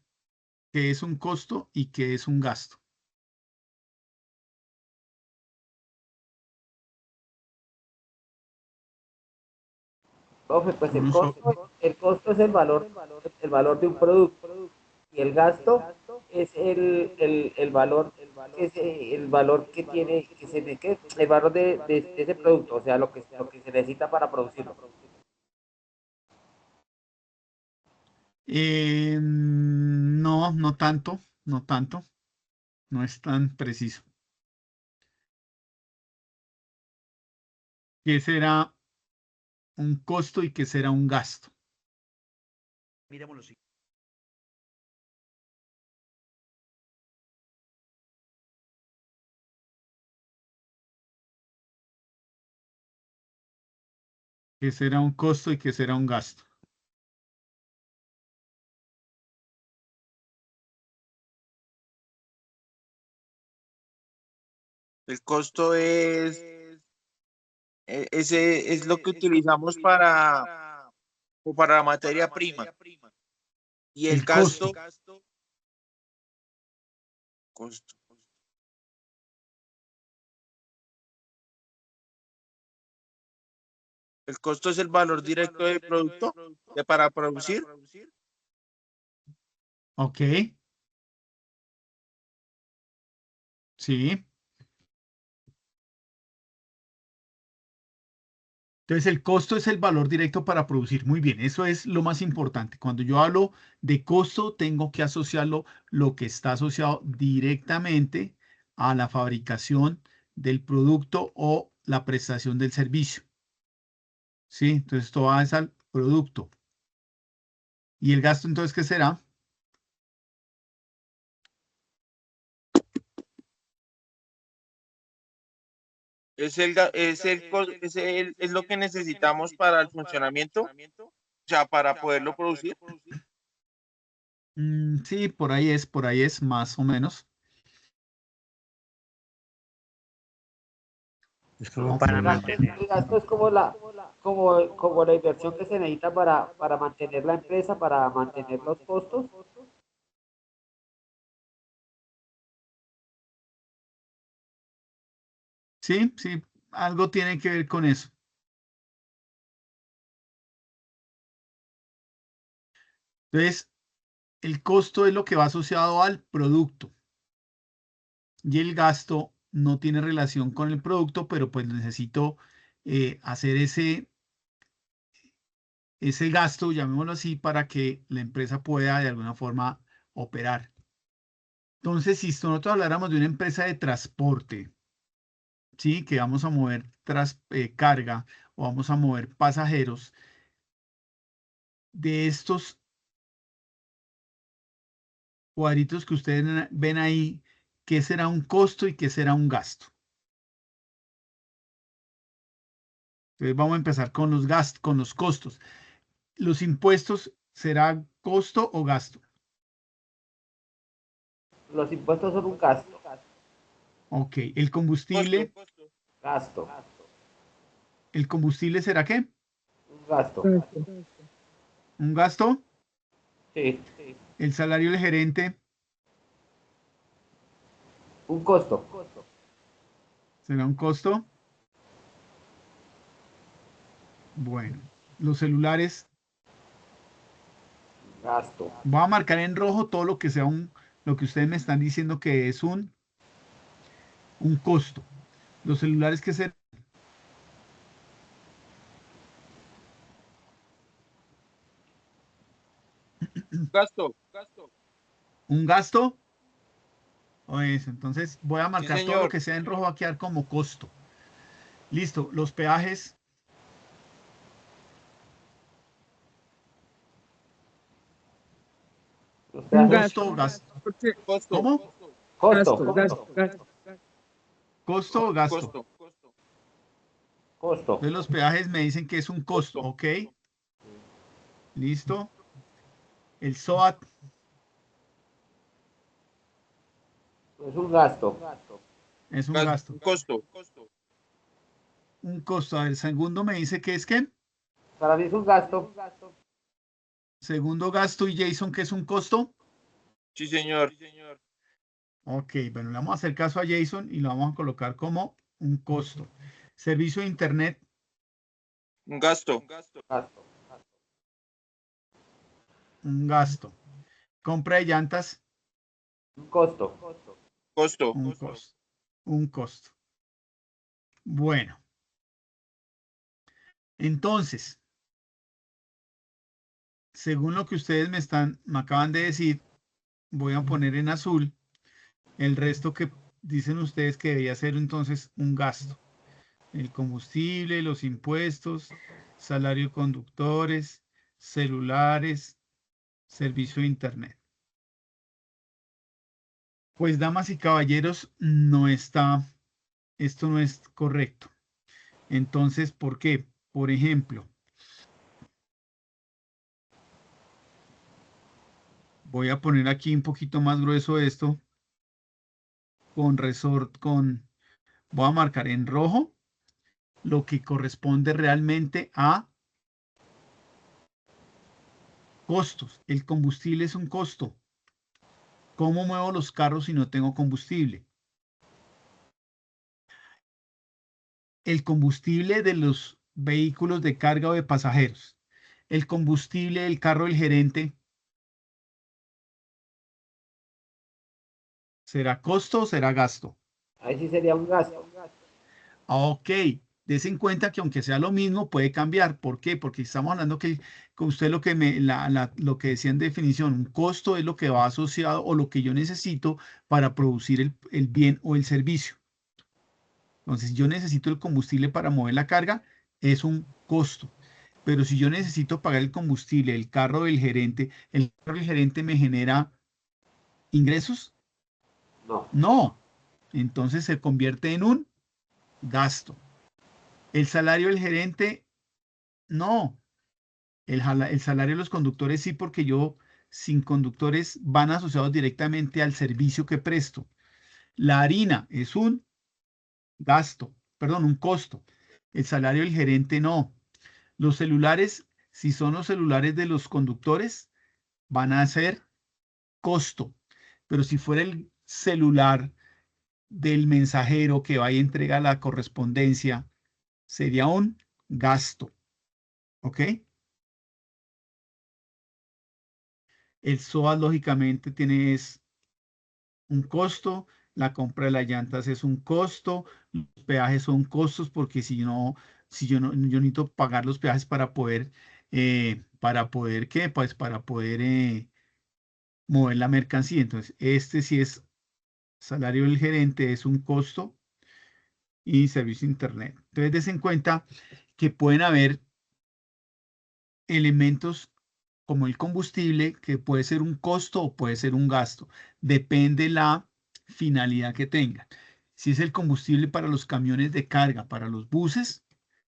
¿Qué es un costo y qué es un gasto? Profe, pues Uno so- el costo es el valor de un producto y el gasto es el valor, el valor que tiene, el valor de ese producto, o sea, lo que se necesita para producirlo. No, no tanto, no tanto. No es tan preciso. ¿Qué será un costo y qué será un gasto? Miremoslo así. ¿Qué será un costo y qué será un gasto? El costo ese es lo que utilizamos para la materia prima. Y el El costo. costo. El costo es el valor directo del producto para producir. Ok. Sí. Entonces, el costo es el valor directo para producir. Muy bien, eso es lo más importante. Cuando yo hablo de costo, tengo que asociarlo lo que está asociado directamente a la fabricación del producto o la prestación del servicio. ¿Sí? Entonces, esto va al producto. ¿Y el gasto entonces qué será? Es lo que necesitamos para el funcionamiento, o sea, para poderlo producir. Sí, por ahí es más o menos. Es como Ok. para El gasto, mantener. el gasto es como la inversión que se necesita para mantener la empresa, para mantener los costos. Sí, sí, algo tiene que ver con eso. Entonces, el costo es lo que va asociado al producto y el gasto no tiene relación con el producto, pero pues necesito hacer ese gasto, llamémoslo así, para que la empresa pueda de alguna forma operar. Entonces, si nosotros habláramos de una empresa de transporte, ¿sí? Que vamos a mover carga o vamos a mover pasajeros, de estos cuadritos que ustedes ven ahí, ¿qué será un costo y qué será un gasto? Entonces vamos a empezar con los gastos, con los costos. ¿Los impuestos será costo o gasto? Los impuestos son un gasto. Ok, el combustible, Gasto. ¿el combustible será qué? Un gasto. ¿Un gasto? Sí. ¿El salario del gerente Un costo. será un costo? Bueno, los celulares, Gasto. voy a marcar en rojo todo lo que sea lo que ustedes me están diciendo que es un costo. Los celulares que serán Gasto. un gasto o eso. Entonces voy a Sí, marcar todo lo señor. que sea en rojo, va a quedar como costo. Listo, los peajes, Los Un peajes. costo o gasto. gasto. Porque Costo. ¿Cómo? Costo. gasto. Costo o gasto. Costo. Entonces los peajes me dicen que es un costo, Costo. ¿ok? Listo. El SOAT Es un gasto. es un gasto. Un costo. Un costo. A ver, segundo me dice que es qué. Para mí es un gasto. Segundo gasto y Jason que es un costo. Sí, señor. Ok, bueno, le vamos a hacer caso a Jason y lo vamos a colocar como un costo. Servicio de internet, Un gasto. Gasto. un gasto. Compra de llantas, Un costo. Costo. un costo. Un costo. Bueno, entonces, según lo que ustedes me acaban de decir, voy a poner en azul el resto que dicen ustedes que debería ser entonces un gasto. El combustible, los impuestos, salario de conductores, celulares, servicio de internet. Pues, damas y caballeros, esto no es correcto. Entonces, ¿por qué? Por ejemplo, voy a poner aquí un poquito más grueso esto voy a marcar en rojo lo que corresponde realmente a costos. El combustible es un costo. ¿Cómo muevo los carros si no tengo combustible? El combustible de los vehículos de carga o de pasajeros. El combustible del carro del gerente. ¿Será costo o será gasto? Ahí sí sería un gasto. Ok, des en cuenta que aunque sea lo mismo, puede cambiar. ¿Por qué? Porque estamos hablando que usted lo que decía en definición, un costo es lo que va asociado o lo que yo necesito para producir el bien o el servicio. Entonces, yo necesito el combustible para mover la carga, es un costo. Pero si yo necesito pagar el combustible, el carro del gerente me genera ingresos, No. no. Entonces se convierte en un gasto. El salario del gerente, no. El salario de los conductores sí, porque sin conductores van asociados directamente al servicio que presto. La harina es un gasto. perdón, un costo. El salario del gerente no. Los celulares, si son los celulares de los conductores, van a ser costo. Pero si fuera el celular del mensajero que va y entrega la correspondencia, sería un gasto. ¿Ok? El SOAT, lógicamente, tiene un costo. La compra de las llantas es un costo. Los peajes son costos porque si yo necesito pagar los peajes ¿qué? Pues para poder mover la mercancía. Entonces, este sí es salario del gerente, es un costo y servicio de internet. Entonces, des en cuenta que pueden haber elementos como el combustible, que puede ser un costo o puede ser un gasto. Depende la finalidad que tenga. Si es el combustible para los camiones de carga, para los buses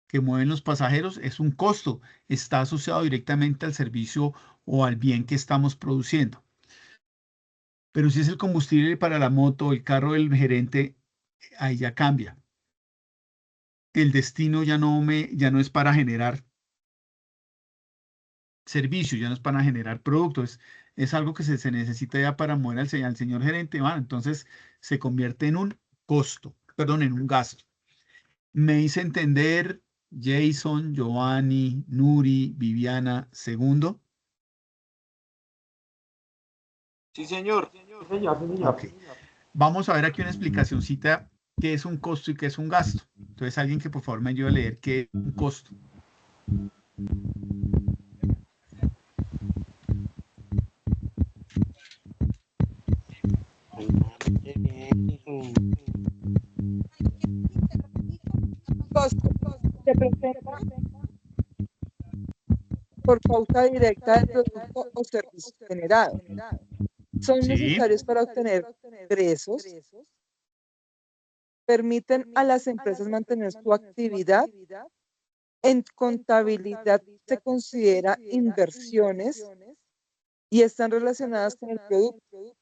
que mueven los pasajeros, es un costo. Está asociado directamente al servicio o al bien que estamos produciendo. Pero si es el combustible para la moto o el carro del gerente, ahí ya cambia. El destino ya no es para generar servicio, ya no es para generar productos, es algo que se necesita ya para mover al señor gerente, bueno, entonces se convierte en un costo, perdón, en un gasto. Me hice entender Jason, Giovanni, Nuri, Viviana, segundo. Sí, señor. Sí, señor, sí, señor. Ok. Vamos a ver aquí una explicacióncita qué es un costo y qué es un gasto. Entonces, alguien que por favor me ayude a leer qué es un costo. Costo se presenta por pauta directa del producto o servicio generado. Son Sí. necesarios para obtener ingresos, permiten a las empresas mantener su actividad. En contabilidad se considera inversiones y están relacionadas con el producto.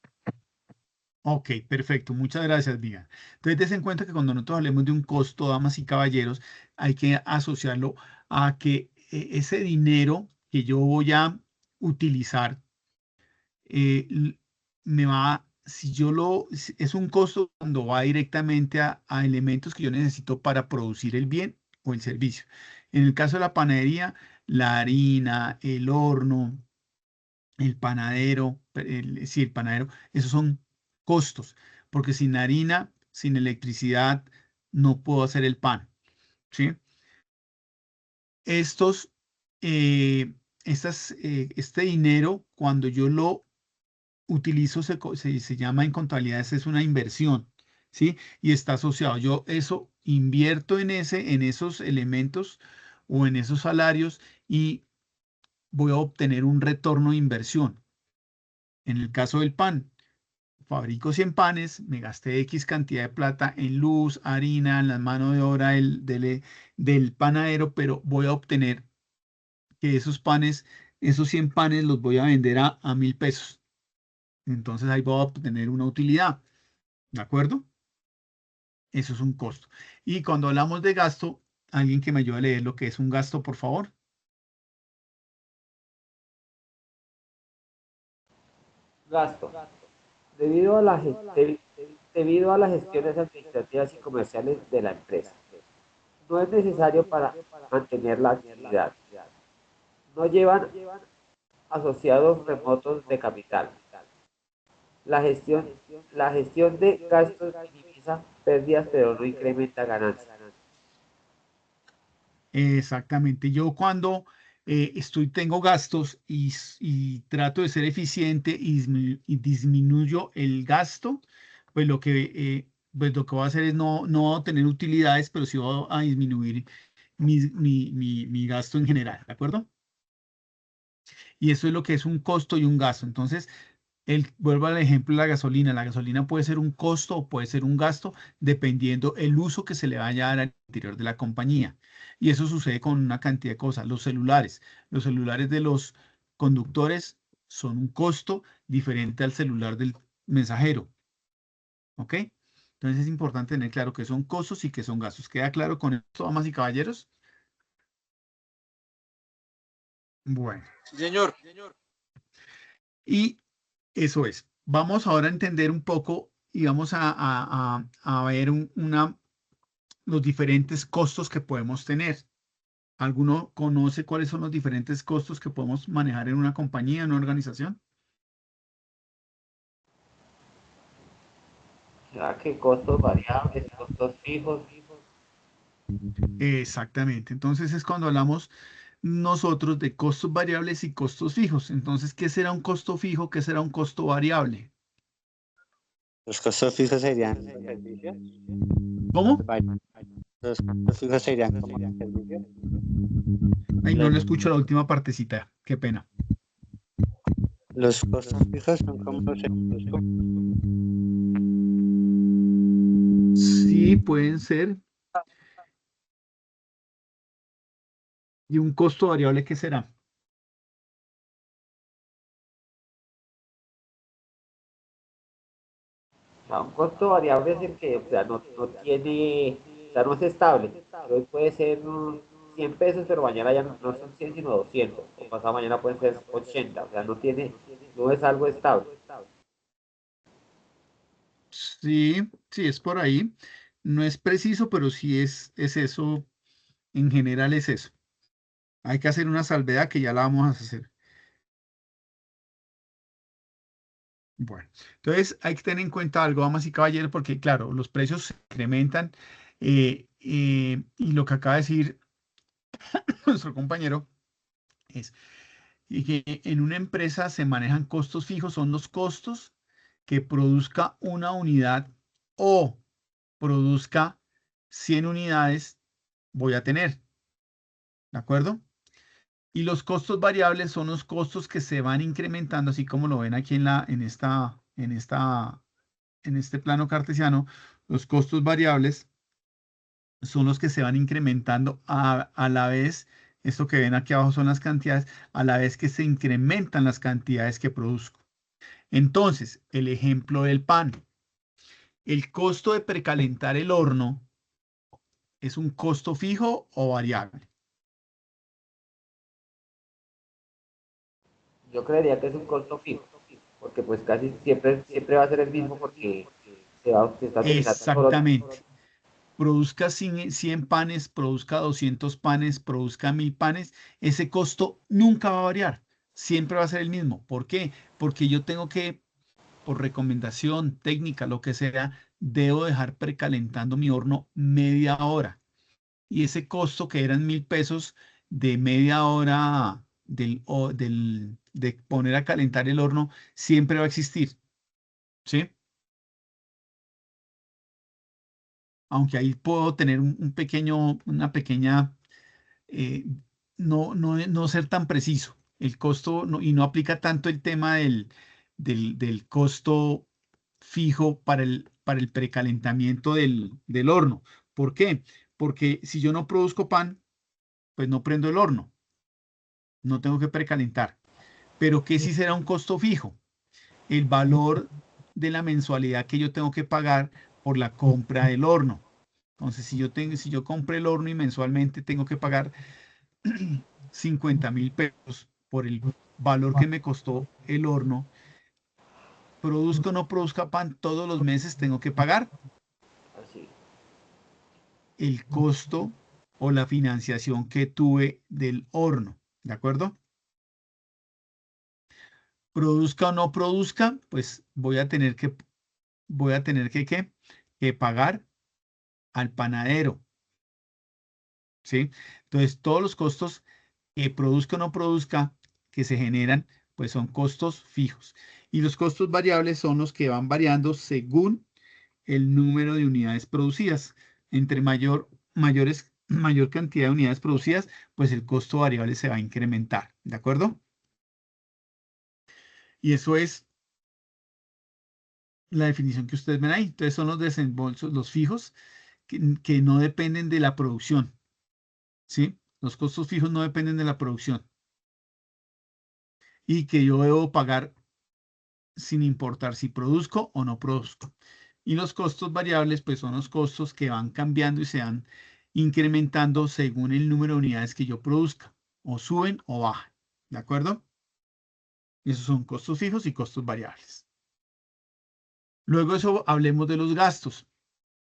Ok, perfecto. Muchas gracias, Viviana. Entonces, des en cuenta que cuando nosotros hablemos de un costo, damas y caballeros, hay que asociarlo a que ese dinero que yo voy a utilizar me va, es un costo cuando va directamente a elementos que yo necesito para producir el bien o el servicio. En el caso de la panadería, la harina, el horno, el panadero, el panadero, esos son costos, porque sin harina, sin electricidad, no puedo hacer el pan, ¿sí? Estos, este dinero, cuando yo lo utilizo, se llama en contabilidad, es una inversión, ¿sí? Y está asociado. Yo eso invierto en esos elementos o en esos salarios y voy a obtener un retorno de inversión. En el caso del pan, fabrico 100 panes, me gasté X cantidad de plata en luz, harina, en la mano de obra del panadero, pero voy a obtener que esos 100 panes los voy a vender a 1.000 pesos. Entonces ahí voy a obtener una utilidad. ¿De acuerdo? Eso es un costo. Y cuando hablamos de gasto, alguien que me ayude a leer lo que es un gasto, por favor. Gasto. Debido a debido a las gestiones administrativas y comerciales de la empresa. No es necesario para mantener la actividad. No llevan asociados remotos de capital. La gestión, la gestión de gastos minimiza pérdidas pero no incrementa ganancias. Exactamente. Yo cuando tengo gastos y trato de ser eficiente y disminuyo el gasto, pues lo que voy a hacer es no voy a tener utilidades, pero sí voy a disminuir mi gasto en general. ¿De acuerdo? Y eso es lo que es un costo y un gasto. Entonces, vuelvo al ejemplo de la gasolina. La gasolina puede ser un costo o puede ser un gasto dependiendo el uso que se le vaya a dar al interior de la compañía. Y eso sucede con una cantidad de cosas. Los celulares de los conductores son un costo diferente al celular del mensajero. ¿Ok? Entonces, Entonces es importante tener claro qué son costos y qué son gastos. ¿Queda claro con esto, damas y caballeros? Bueno. Sí, señor. Y eso es. Vamos ahora a entender un poco y vamos a ver los diferentes costos que podemos tener. ¿Alguno conoce cuáles son los diferentes costos que podemos manejar en una compañía, en una organización? O sea, que costos variables, costos fijos. Exactamente. Entonces es cuando hablamos nosotros de costos variables y costos fijos. Entonces, ¿qué será un costo fijo? ¿Qué será un costo variable? Los costos fijos serían los servicios. ¿Cómo? Los costos fijos serían como los servicios. Ay, no le escucho la última partecita. Qué pena. Los costos fijos son como los servicios. Sí, pueden ser. ¿Y un costo variable qué será? O sea, un costo variable es el que, o sea, no tiene, o sea, no es estable. Hoy puede ser 100 pesos, pero mañana ya no son 100, sino 200. O pasado mañana pueden ser 80. O sea, no es algo estable. Sí, sí, es por ahí. No es preciso, pero sí es eso. En general es eso. Hay que hacer una salvedad que ya la vamos a hacer. Bueno, entonces hay que tener en cuenta algo, damas y caballeros, porque claro, los precios se incrementan y lo que acaba de decir nuestro compañero es que en una empresa se manejan costos fijos, son los costos que produzca una unidad o produzca 100 unidades, voy a tener, ¿de acuerdo? Y los costos variables son los costos que se van incrementando, así como lo ven aquí en este plano cartesiano. Los costos variables son los que se van incrementando a la vez. Esto que ven aquí abajo son las cantidades, a la vez que se incrementan las cantidades que produzco. Entonces, el ejemplo del pan. El costo de precalentar el horno es un costo fijo o variable. Yo creería que es un costo fijo, porque pues casi siempre va a ser el mismo porque se está utilizando solo. Exactamente. Produzca 100 panes, produzca 200 panes, produzca 1000 panes, ese costo nunca va a variar, siempre va a ser el mismo. ¿Por qué? Porque yo tengo que, por recomendación técnica, lo que sea, debo dejar precalentando mi horno media hora. Y ese costo que eran 1000 pesos de media hora de poner a calentar el horno, siempre va a existir. ¿Sí? Aunque ahí puedo tener una pequeña, no ser tan preciso. El costo, y no aplica tanto el tema del costo fijo para el precalentamiento del horno. ¿Por qué? Porque si yo no produzco pan, pues no prendo el horno, no tengo que precalentar. Pero ¿qué sí será un costo fijo? El valor de la mensualidad que yo tengo que pagar por la compra del horno. Entonces, si yo compré el horno y mensualmente tengo que pagar 50.000 pesos por el valor que me costó el horno, produzca o no produzca pan, todos los meses tengo que pagar Así. el costo o la financiación que tuve del horno. ¿De acuerdo? Produzca o no produzca, pues ¿qué? Que pagar al panadero. ¿Sí? Entonces, todos los costos que produzca o no produzca, que se generan, pues son costos fijos. Y los costos variables son los que van variando según el número de unidades producidas. Entre mayor cantidad de unidades producidas, pues el costo variable se va a incrementar. ¿De acuerdo? Y eso es la definición que ustedes ven ahí. Entonces son los desembolsos, los fijos, que no dependen de la producción. ¿Sí? Los costos fijos no dependen de la producción. Y que yo debo pagar sin importar si produzco o no produzco. Y los costos variables, pues son los costos que van cambiando y se van incrementando según el número de unidades que yo produzca, o suben o bajan, ¿de acuerdo? Esos son costos fijos y costos variables. Luego de eso hablemos de los gastos.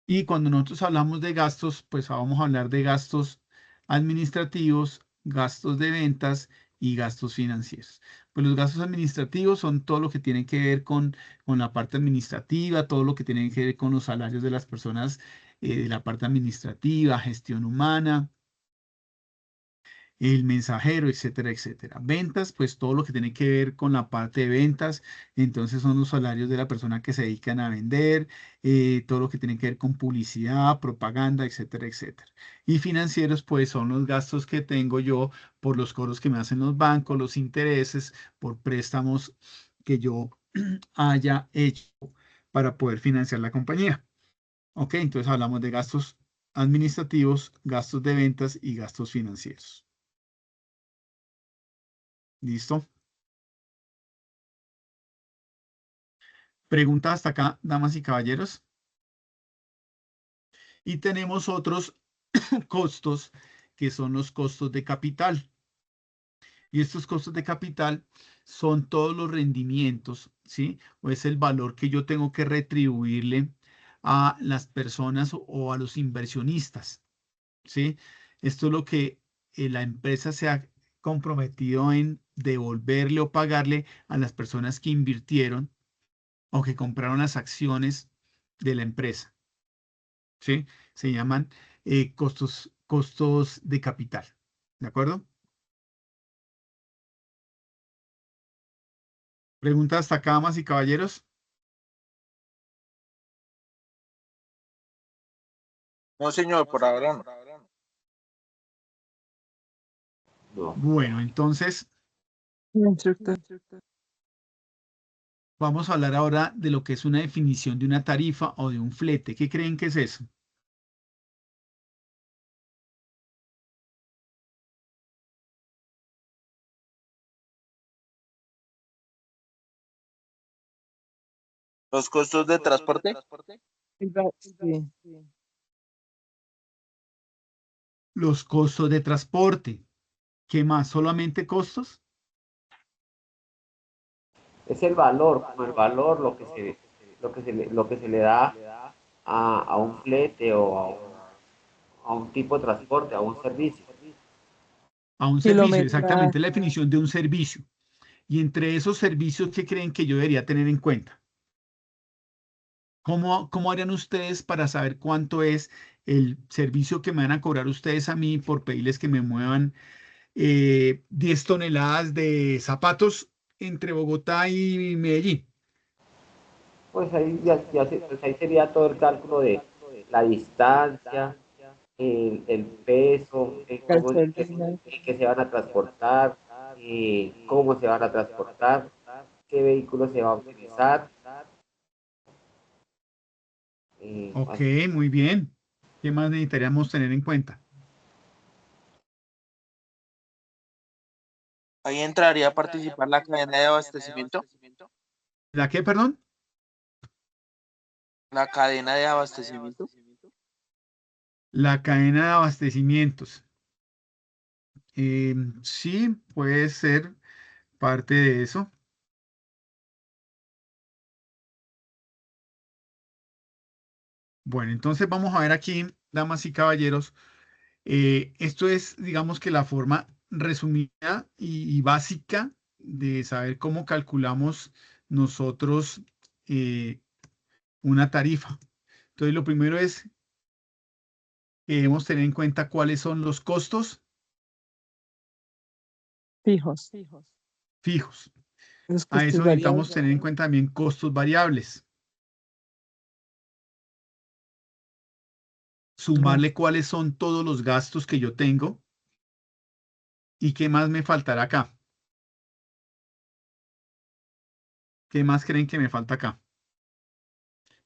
Y cuando nosotros hablamos de gastos, pues vamos a hablar de gastos administrativos, gastos de ventas y gastos financieros. Pues los gastos administrativos son todo lo que tiene que ver con la parte administrativa, todo lo que tiene que ver con los salarios de las personas de la parte administrativa, gestión humana, el mensajero, etcétera, etcétera. Ventas, pues todo lo que tiene que ver con la parte de ventas, entonces son los salarios de la persona que se dedican a vender, todo lo que tiene que ver con publicidad, propaganda, etcétera, etcétera. Y financieros, pues son los gastos que tengo yo por los cobros que me hacen los bancos, los intereses, por préstamos que yo haya hecho para poder financiar la compañía. Ok, entonces hablamos de gastos administrativos, gastos de ventas y gastos financieros. ¿Listo? Pregunta hasta acá, damas y caballeros. Y tenemos otros costos que son los costos de capital. Y estos costos de capital son todos los rendimientos, ¿sí? O es el valor que yo tengo que retribuirle a las personas o a los inversionistas, ¿sí? Esto es lo que la empresa se ha comprometido en devolverle o pagarle a las personas que invirtieron o que compraron las acciones de la empresa, ¿sí? Se llaman costos de capital, ¿de acuerdo? Preguntas hasta acá, damas y caballeros. No, señor, por ahora no. No. Bueno, entonces Instructor. vamos a hablar ahora de lo que es una definición de una tarifa o de un flete. ¿Qué creen que es eso? Los costos de transporte. Sí. Los costos de transporte. ¿Qué más? ¿Solamente costos? Es el valor, como el valor, lo que se le da a un flete o a un tipo de transporte, a un servicio. A un servicio, Kilometraje. exactamente, la definición de un servicio. Y entre esos servicios, ¿qué creen que yo debería tener en cuenta? ¿Cómo harían ustedes para saber cuánto es el servicio que me van a cobrar ustedes a mí por pedirles que me muevan 10 toneladas de zapatos entre Bogotá y Medellín? Pues ahí, pues ahí sería todo el cálculo de la distancia, el peso, Gasolina. en qué se van a transportar, cómo se van a transportar, qué vehículo se va a utilizar. Ok, muy bien. ¿Qué más necesitaríamos tener en cuenta? Ahí entraría a participar la cadena de abastecimiento. ¿La qué, perdón? La cadena de abastecimiento. La cadena de abastecimientos. Sí, puede ser parte de eso. Bueno, entonces vamos a ver aquí, damas y caballeros. Esto es, digamos que la forma resumida y básica de saber cómo calculamos nosotros una tarifa. Entonces, lo primero es que debemos tener en cuenta cuáles son los costos Fijos. fijos. Los A costos eso necesitamos variables. tener en cuenta también costos variables. Sumarle cuáles son todos los gastos que yo tengo y qué más me faltará acá. ¿Qué más creen que me falta acá?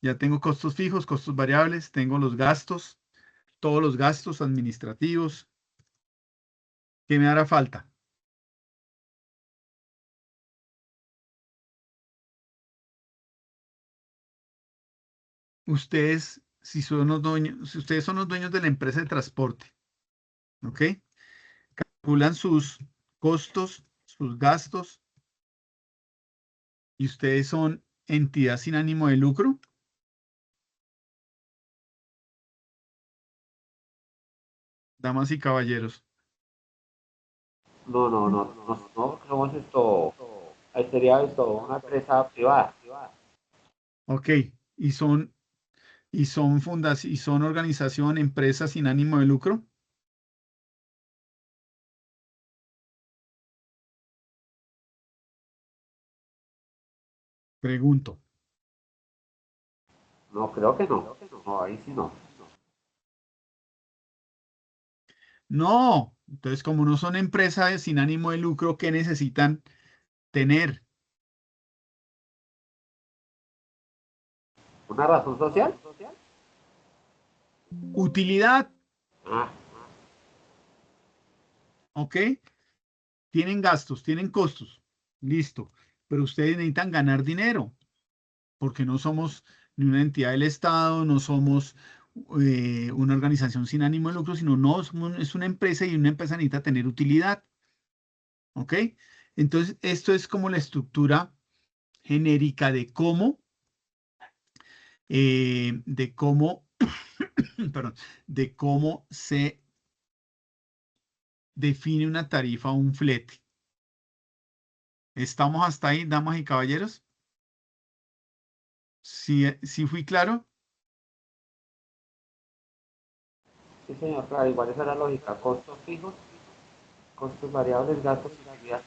Ya tengo costos fijos, costos variables, tengo los gastos, todos los gastos administrativos. ¿Qué me hará falta? ustedes, si son los dueños, si ustedes son los dueños de la empresa de transporte, ¿ok? Calculan sus costos, sus gastos, y ustedes son entidad sin ánimo de lucro. Damas y caballeros. No, no somos esto, ahí sería esto, una empresa privada. Ok. Y son y son organización, empresas sin ánimo de lucro. Pregunto. No, creo que no. No, ahí sí no. No. Entonces, como no son empresas sin ánimo de lucro, ¿qué necesitan tener? ¿Una razón social? Utilidad. Ah, ¿Ok? Tienen gastos, tienen costos. Listo. Pero ustedes necesitan ganar dinero, porque no somos ni una entidad del Estado, no somos una organización sin ánimo de lucro, sino no, es una empresa y una empresa necesita tener utilidad. ¿Ok? Entonces, esto es como la estructura genérica de cómo, perdón, de cómo se define una tarifa o un flete. ¿Estamos hasta ahí, damas y caballeros? ¿Sí fui claro? sí, señor, claro, igual esa es la lógica. Costos fijos, costos variables, gastos y utilidad.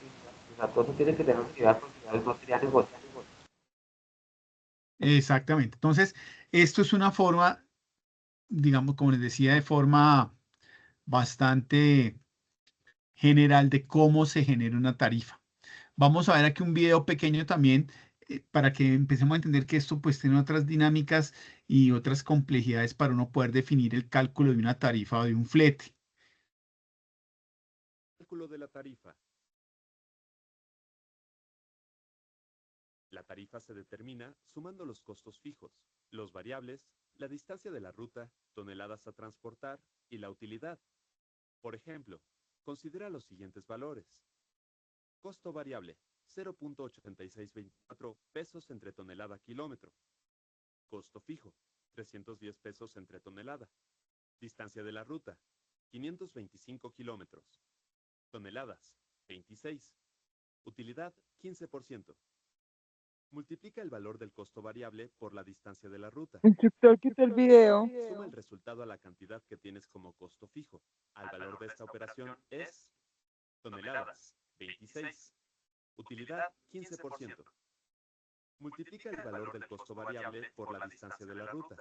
O sea, todo eso tiene que tener utilidad porque si no sería negocio. Exactamente. Entonces, esto es una forma, digamos, como les decía, de forma bastante general de cómo se genera una tarifa. Vamos a ver aquí un video pequeño también para que empecemos a entender que esto pues tiene otras dinámicas y otras complejidades para uno poder definir el cálculo de una tarifa o de un flete. Cálculo de la tarifa. La tarifa se determina sumando los costos fijos, los variables, la distancia de la ruta, toneladas a transportar y la utilidad. Por ejemplo, considera los siguientes valores. Costo variable, 0.8624 pesos entre tonelada kilómetro. Costo fijo, 310 pesos entre tonelada. Distancia de la ruta, 525 kilómetros. Toneladas, 26. Utilidad, 15%. Multiplica el valor del costo variable por la distancia de la ruta. Instructor, quita el video. Suma el resultado a la cantidad que tienes como costo fijo. Al valor de esta operación es toneladas, 26. Utilidad, 15%. Multiplica el valor del costo variable por la distancia de la ruta.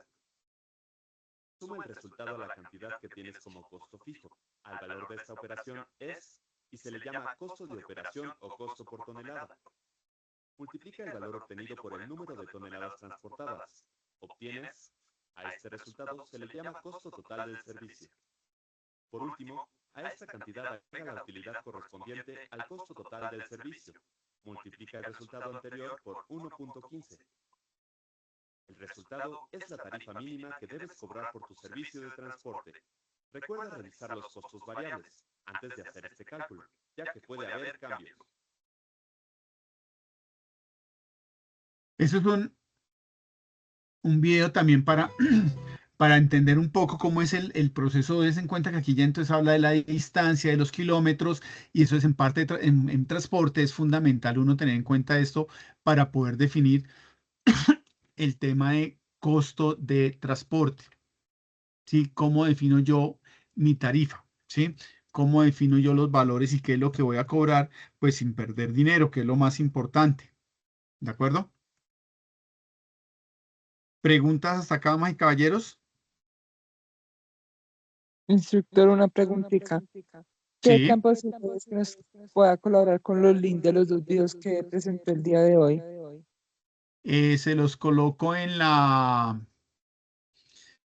Suma el resultado a la cantidad que tienes como costo fijo. Al valor de esta operación es, y se le llama costo de operación o costo por tonelada. Multiplica el valor obtenido por el número de toneladas transportadas. Obtienes, a este resultado se le llama costo total del servicio. Por último, a esta cantidad agrega la utilidad correspondiente al costo total del servicio. Multiplica el resultado anterior por 1.15. El resultado es la tarifa mínima que debes cobrar por tu servicio de transporte. Recuerda revisar los costos variables antes de hacer este cálculo, ya que puede haber cambios. Eso es un video también para, para entender un poco cómo es el proceso. Des en cuenta que aquí ya entonces habla de la distancia, de los kilómetros, y eso es en parte en transporte, es fundamental uno tener en cuenta esto para poder definir el tema de costo de transporte. ¿Sí? ¿Cómo defino yo mi tarifa? ¿Sí? ¿Cómo defino yo los valores y qué es lo que voy a cobrar? Pues sin perder dinero, que es lo más importante. ¿De acuerdo? ¿Preguntas hasta acá, damas y caballeros? Instructor, una preguntita. ¿Qué Sí. tan posible es que nos pueda colaborar con los links de los dos videos que presentó el día de hoy? Se los coloco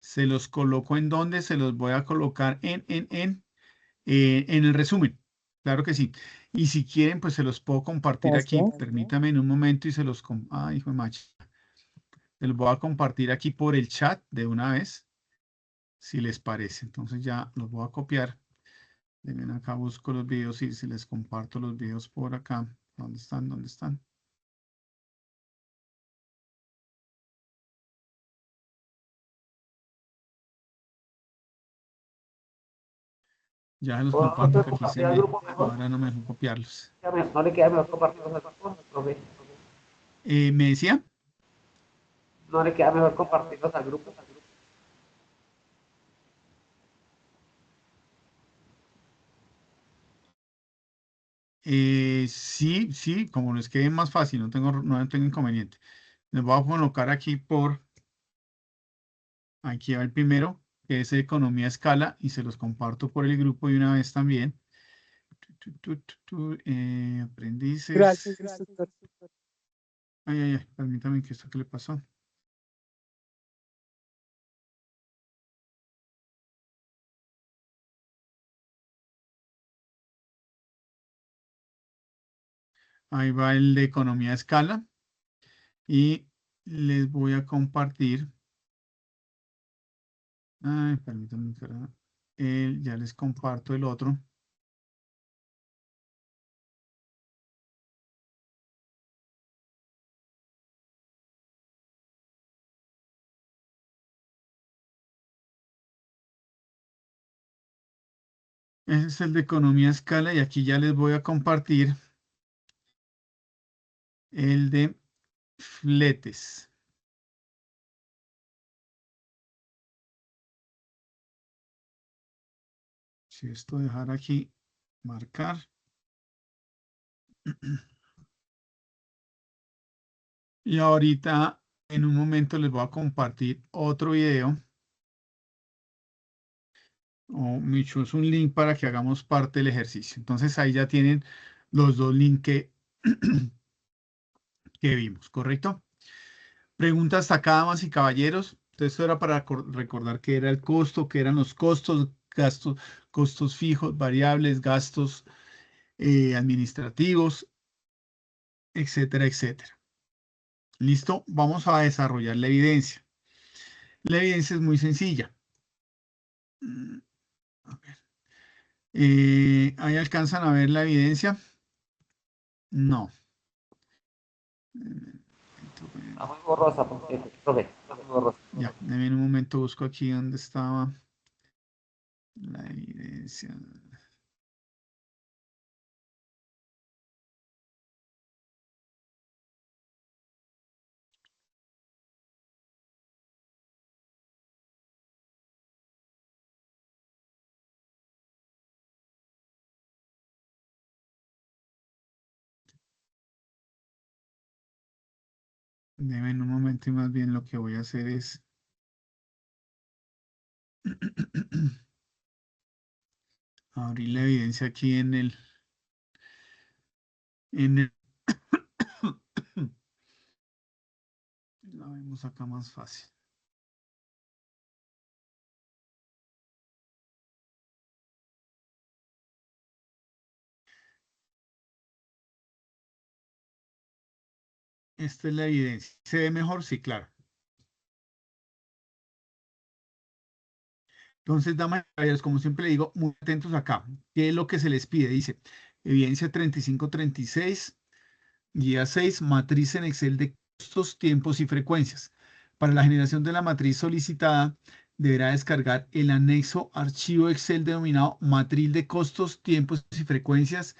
se los coloco en donde, se los voy a colocar en el resumen. Claro que sí. Y si quieren, pues se los puedo compartir aquí. Gracias. Permítame en un momento y se los... Ay, hijo de macho. los voy a compartir aquí por el chat de una vez, si les parece. Entonces ya los voy a copiar. Ven acá, busco los videos y si les comparto los videos por acá. ¿Dónde están? ¿Dónde están? Ya los comparto, que aquí se me... Ahora no me dejo copiarlos. ¿No le queda mejor compartirlos al grupo, profe? ¿Me decía? ¿No le queda mejor compartirlos al grupo? Sí, sí, como les quede más fácil, no tengo inconveniente. Les voy a colocar aquí aquí va el primero, que es economía a escala, y se los comparto por el grupo de una vez también. Aprendices. Gracias, instructor. Ay, ay, ay, permítame que esto que le pasó. Ahí va el de economía a escala. Y les voy a compartir. Ay, permítanme. Ya les comparto el otro. Ese es el de economía a escala y aquí ya les voy a compartir el de fletes. Si esto dejar aquí, marcar. Y ahorita, en un momento, les voy a compartir otro video. O Micho, es un link para que hagamos parte del ejercicio. Entonces ahí ya tienen los dos links que vimos, ¿correcto? Preguntas acá, damas y caballeros. Entonces, esto era para recordar qué era el costo, qué eran los costos, gastos, costos fijos, variables, gastos administrativos, etcétera, etcétera. ¿Listo? Vamos a desarrollar la evidencia. La evidencia es muy sencilla. A ver. ¿Ahí alcanzan a ver la evidencia? No. Está muy borrosa, profe. Está muy borrosa. Ya, en un momento busco aquí donde estaba la evidencia. Deben un momento y más bien lo que voy a hacer es abrir la evidencia aquí en el la vemos acá más fácil. Esta es la evidencia. ¿Se ve mejor? Sí, claro. Entonces, damas y caballeros, como siempre le digo, muy atentos acá. ¿Qué es lo que se les pide? Dice, evidencia 3536, guía 6, matriz en Excel de costos, tiempos y frecuencias. Para la generación de la matriz solicitada, deberá descargar el anexo archivo Excel denominado matriz de costos, tiempos y frecuencias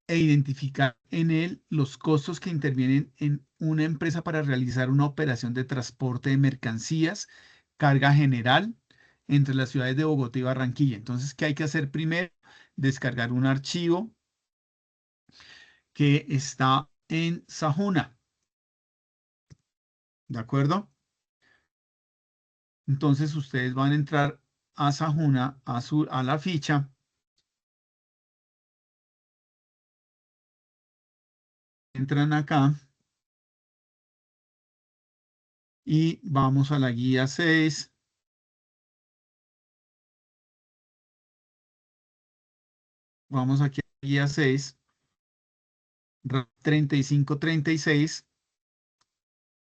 e identificar en él los costos que intervienen en una empresa para realizar una operación de transporte de mercancías, carga general entre las ciudades de Bogotá y Barranquilla. Entonces, ¿qué hay que hacer primero? Descargar un archivo que está en Sajuna. ¿De acuerdo? Entonces, ustedes van a entrar a Sajuna, a la ficha. Entran acá. Y vamos a la guía 6. Vamos aquí a la guía 6. 3536.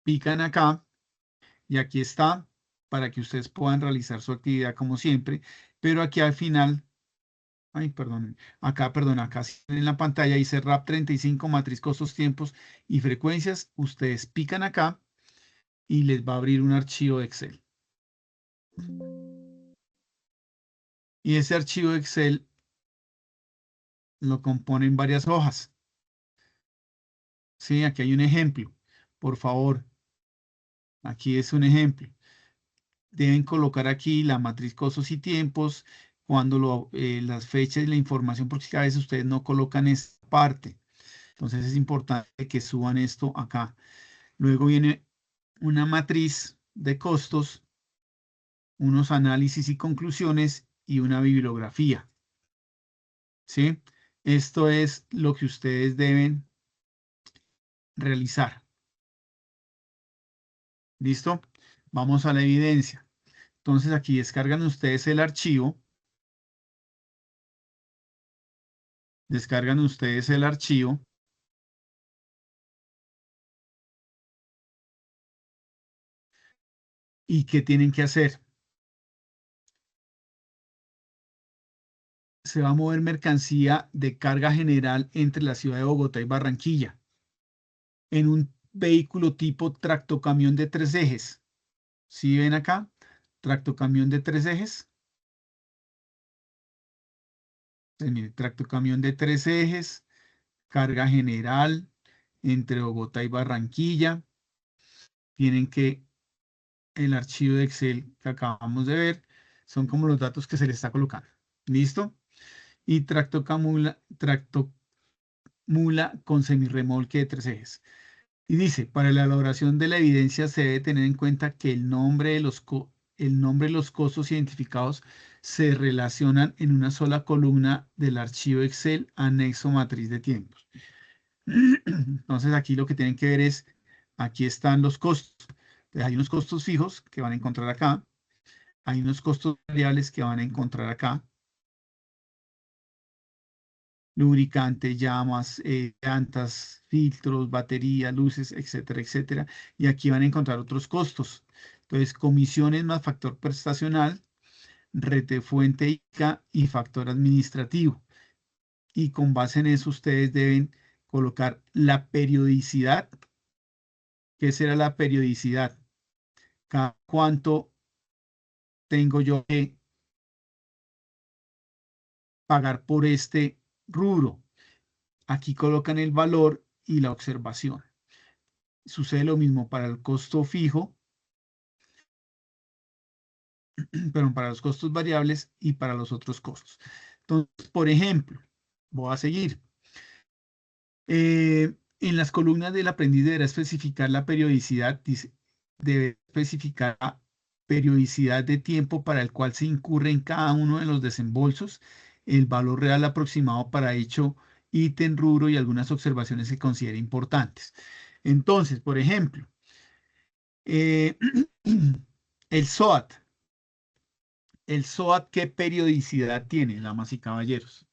pican acá y aquí está para que ustedes puedan realizar su actividad como siempre, pero aquí al final, ay, perdón, acá en la pantalla dice RAP 35, matriz costos, tiempos y frecuencias. Ustedes pican acá y les va a abrir un archivo de Excel. Y ese archivo de Excel lo componen varias hojas. Sí, aquí hay un ejemplo. Por favor, aquí es un ejemplo. Deben colocar aquí la matriz costos y tiempos, cuando las fechas y la información, porque a veces ustedes no colocan esta parte. Entonces es importante que suban esto acá. Luego viene una matriz de costos, unos análisis y conclusiones y una bibliografía. ¿Sí? Esto es lo que ustedes deben realizar. ¿Listo? Vamos a la evidencia. Entonces aquí descargan ustedes el archivo. Descargan ustedes el archivo. ¿Y qué tienen que hacer? Se va a mover mercancía de carga general entre la ciudad de Bogotá y Barranquilla en un vehículo tipo tractocamión de 3 ejes. ¿Sí ven acá? Tractocamión de 3 ejes. Mire, tractocamión de 3 ejes, carga general entre Bogotá y Barranquilla. Tienen que el archivo de Excel que acabamos de ver son como los datos que se le está colocando. ¿Listo? Y tractocamula con semirremolque de 3 ejes. Y dice, para la elaboración de la evidencia se debe tener en cuenta que el nombre de los costos identificados se relacionan en una sola columna del archivo Excel anexo matriz de tiempos. Entonces aquí lo que tienen que ver es, aquí están los costos. Entonces hay unos costos fijos que van a encontrar acá. Hay unos costos variables que van a encontrar acá. Lubricante, llamas, llantas, filtros, baterías, luces, etcétera, etcétera. Y aquí van a encontrar otros costos. Entonces, comisiones más factor prestacional, rete fuente ICA y factor administrativo. Y con base en eso ustedes deben colocar la periodicidad. ¿Qué será la periodicidad? Cada cuánto tengo yo que pagar por este rubro. Aquí colocan el valor y la observación. Sucede lo mismo para el costo fijo, pero para los costos variables y para los otros costos. Entonces, por ejemplo, voy a seguir. En las columnas del aprendiz deberá especificar la periodicidad, dice, debe especificar la periodicidad de tiempo para el cual se incurre en cada uno de los desembolsos, el valor real aproximado para dicho ítem, rubro y algunas observaciones que considere importantes. Entonces, por ejemplo, el SOAT. ¿El SOAT qué periodicidad tiene, damas y caballeros?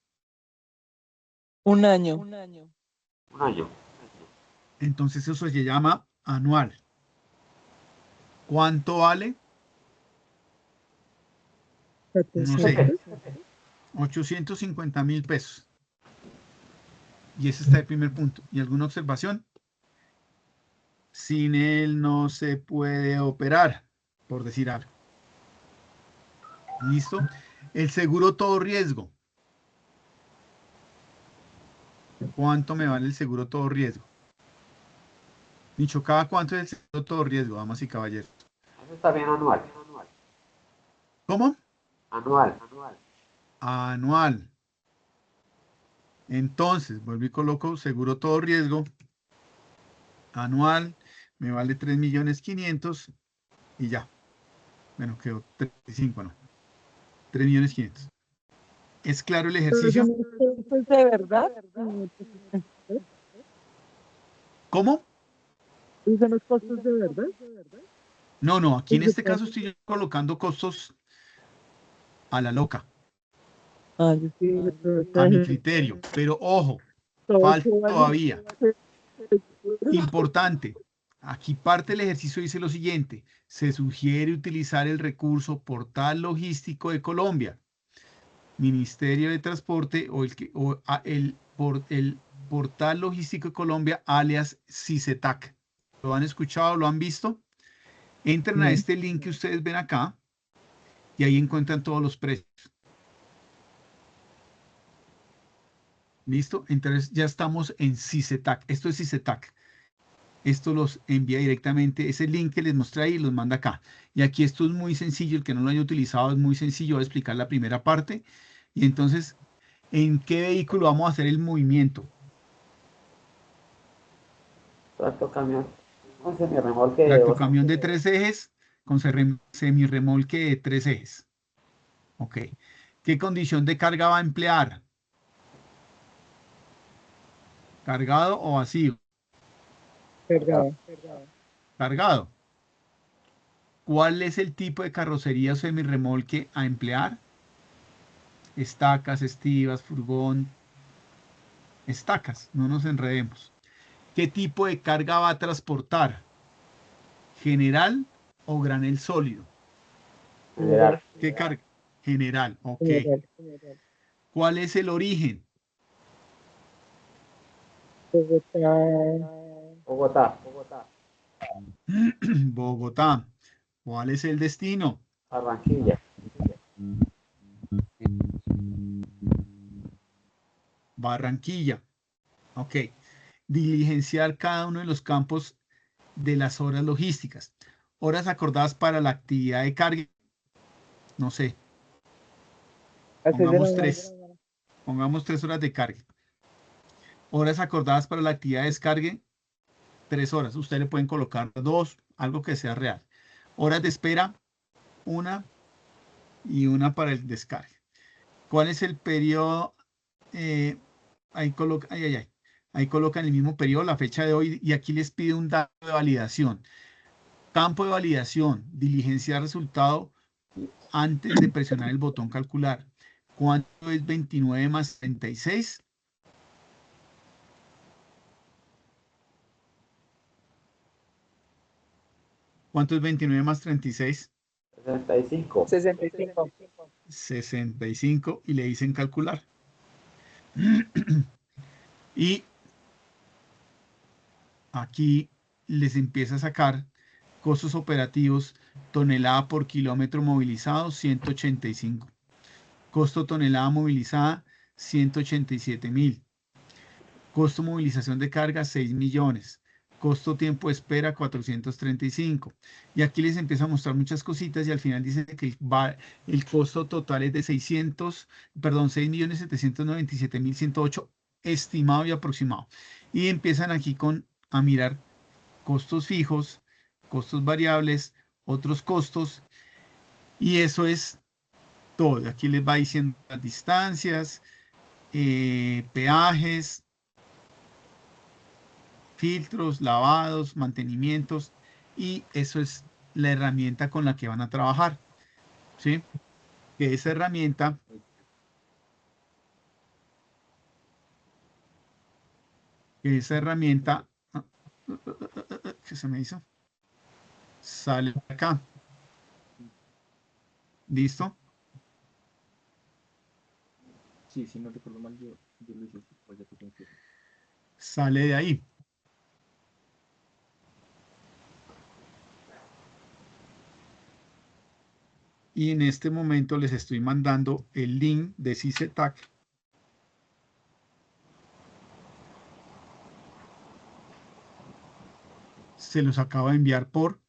Un año. Un año. Entonces eso se llama anual. ¿Cuánto vale? No sé, 850.000 pesos. Y ese está el primer punto. ¿Y alguna observación? Sin él no se puede operar, por decir algo. ¿Listo? El seguro todo riesgo. ¿Cuánto me vale el seguro todo riesgo? Dicho, ¿cada cuánto es el seguro todo riesgo, damas y caballeros? Eso está bien anual. ¿Cómo? Anual. Anual. Entonces, vuelvo y coloco seguro todo riesgo. Anual. Me vale 3.500.000 y ya. Bueno, quedó 35, ¿no? 3.500.000. ¿Es claro el ejercicio? ¿Es de verdad? ¿Cómo? ¿Son los costos de verdad? No, aquí en este caso estoy colocando costos a la loca, Ah, yo sí, a mi criterio. Pero ojo, falta todavía. Importante, Aquí parte del ejercicio dice lo siguiente: se sugiere utilizar el recurso Portal Logístico de Colombia, Ministerio de Transporte o el Portal Logístico de Colombia, alias CICETAC. ¿Lo han escuchado? ¿Lo han visto? Entren a este link que ustedes ven acá y ahí encuentran todos los precios. ¿Listo? Entonces ya estamos en CICETAC. Esto es CICETAC. Esto los envía directamente, ese link que les mostré ahí los manda acá. Y aquí esto es muy sencillo, el que no lo haya utilizado es muy sencillo, voy a explicar la primera parte. Y entonces, ¿en qué vehículo vamos a hacer el movimiento? Tractocamión, un semirremolque de 2 Tractocamión de 3 ejes con semirremolque de 3 ejes. Ok. ¿Qué condición de carga va a emplear? ¿Cargado o vacío? Cargado. Cargado. ¿Cuál es el tipo de carrocería o semirremolque a emplear? Estacas, estivas, furgón. Estacas, no nos enredemos. ¿Qué tipo de carga va a transportar? ¿General o granel sólido? general. ¿Qué carga? General, ok. General. ¿Cuál es el origen? Bogotá. Bogotá, Bogotá. ¿Cuál es el destino? Barranquilla, Barranquilla. Ok. Diligenciar cada uno de los campos de las horas logísticas. Horas acordadas para la actividad de carga. No sé. A 6 de la Pongamos mañana. 3. Pongamos 3 horas de carga. Horas acordadas para la actividad de descargue. 3 horas. Ustedes le pueden colocar 2, algo que sea real. Horas de espera, 1 y 1 para el descargue. ¿Cuál es el periodo? Ahí colocan el mismo periodo, la fecha de hoy, y aquí les pide un dato de validación. Campo de validación, diligenciar resultado antes de presionar el botón calcular. ¿Cuánto es 29 más 36? ¿Cuánto es 29 más 36? 65. 65. 65 y le dicen calcular. Y aquí les empieza a sacar costos operativos, tonelada por kilómetro movilizado, 185. Costo tonelada movilizada, 187.000. Costo movilización de carga, 6 millones. Costo tiempo de espera, 435. Y aquí les empieza a mostrar muchas cositas y al final dice que el costo total es de 6.797.108 estimado y aproximado. Y empiezan aquí a mirar costos fijos, costos variables, otros costos, y eso es todo. Aquí les va diciendo las distancias, peajes, filtros, lavados, mantenimientos, y eso es la herramienta con la que van a trabajar, ¿sí? Que esa herramienta ¿qué se me hizo? Sale acá. ¿Listo? Sí, si no recuerdo mal, yo lo hice, pues ya te confirmo. Sale de ahí. Y en este momento les estoy mandando el link de CICETAC. Se los acabo de enviar por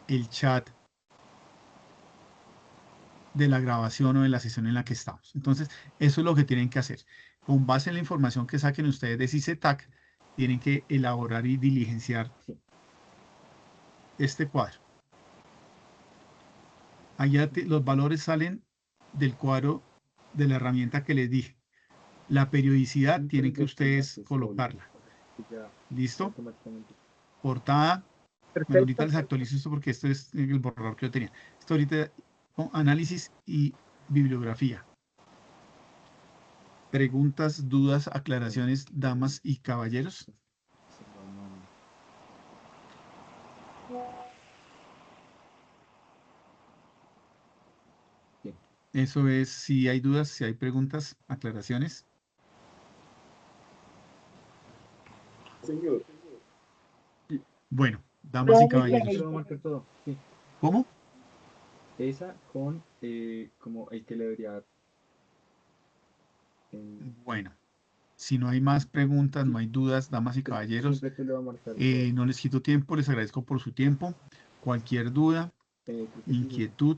el chat de la grabación o de la sesión en la que estamos. Entonces, eso es lo que tienen que hacer. Con base en la información que saquen ustedes de CICETAC, tienen que elaborar y diligenciar este cuadro. Allá los valores salen del cuadro de la herramienta que les dije. La periodicidad tienen que ustedes colocarla. ¿Listo? Portada. Bueno, ahorita les actualizo esto porque esto es el borrador que yo tenía. Esto ahorita con análisis y bibliografía. Preguntas, dudas, aclaraciones, damas y caballeros. Eso es, si hay dudas, si hay preguntas, aclaraciones. Señor. Bueno, damas y caballeros. Lo voy a marcar todo. Sí. ¿Cómo? Esa con como el que le debería dar. Bueno, si no hay más preguntas, no hay dudas, damas y caballeros, Siempre te lo voy a marcar no les quito tiempo, les agradezco por su tiempo. Cualquier duda, creo que sí. inquietud,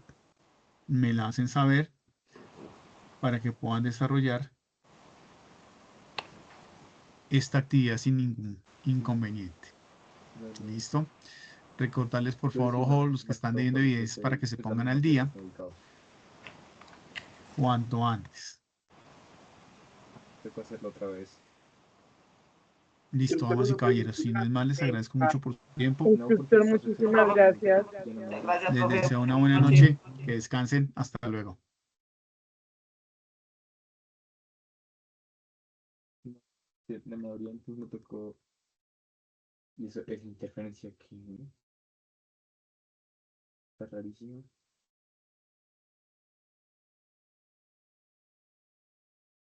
me la hacen saber para que puedan desarrollar esta actividad sin ningún inconveniente. ¿Listo? Recordarles, por favor, ojo, los que están debiendo evidencias para que se pongan al día cuanto antes. Tengo que hacerlo otra vez. Listo, damas y caballeros. Si no es más, les agradezco mucho por su tiempo. Doctor, muchísimas gracias. Gracias, Les profe. deseo una buena noche. Que descansen. Hasta luego. Sí, la mayoría entonces me tocó. Y eso es interferencia aquí, ¿no? Está rarísimo.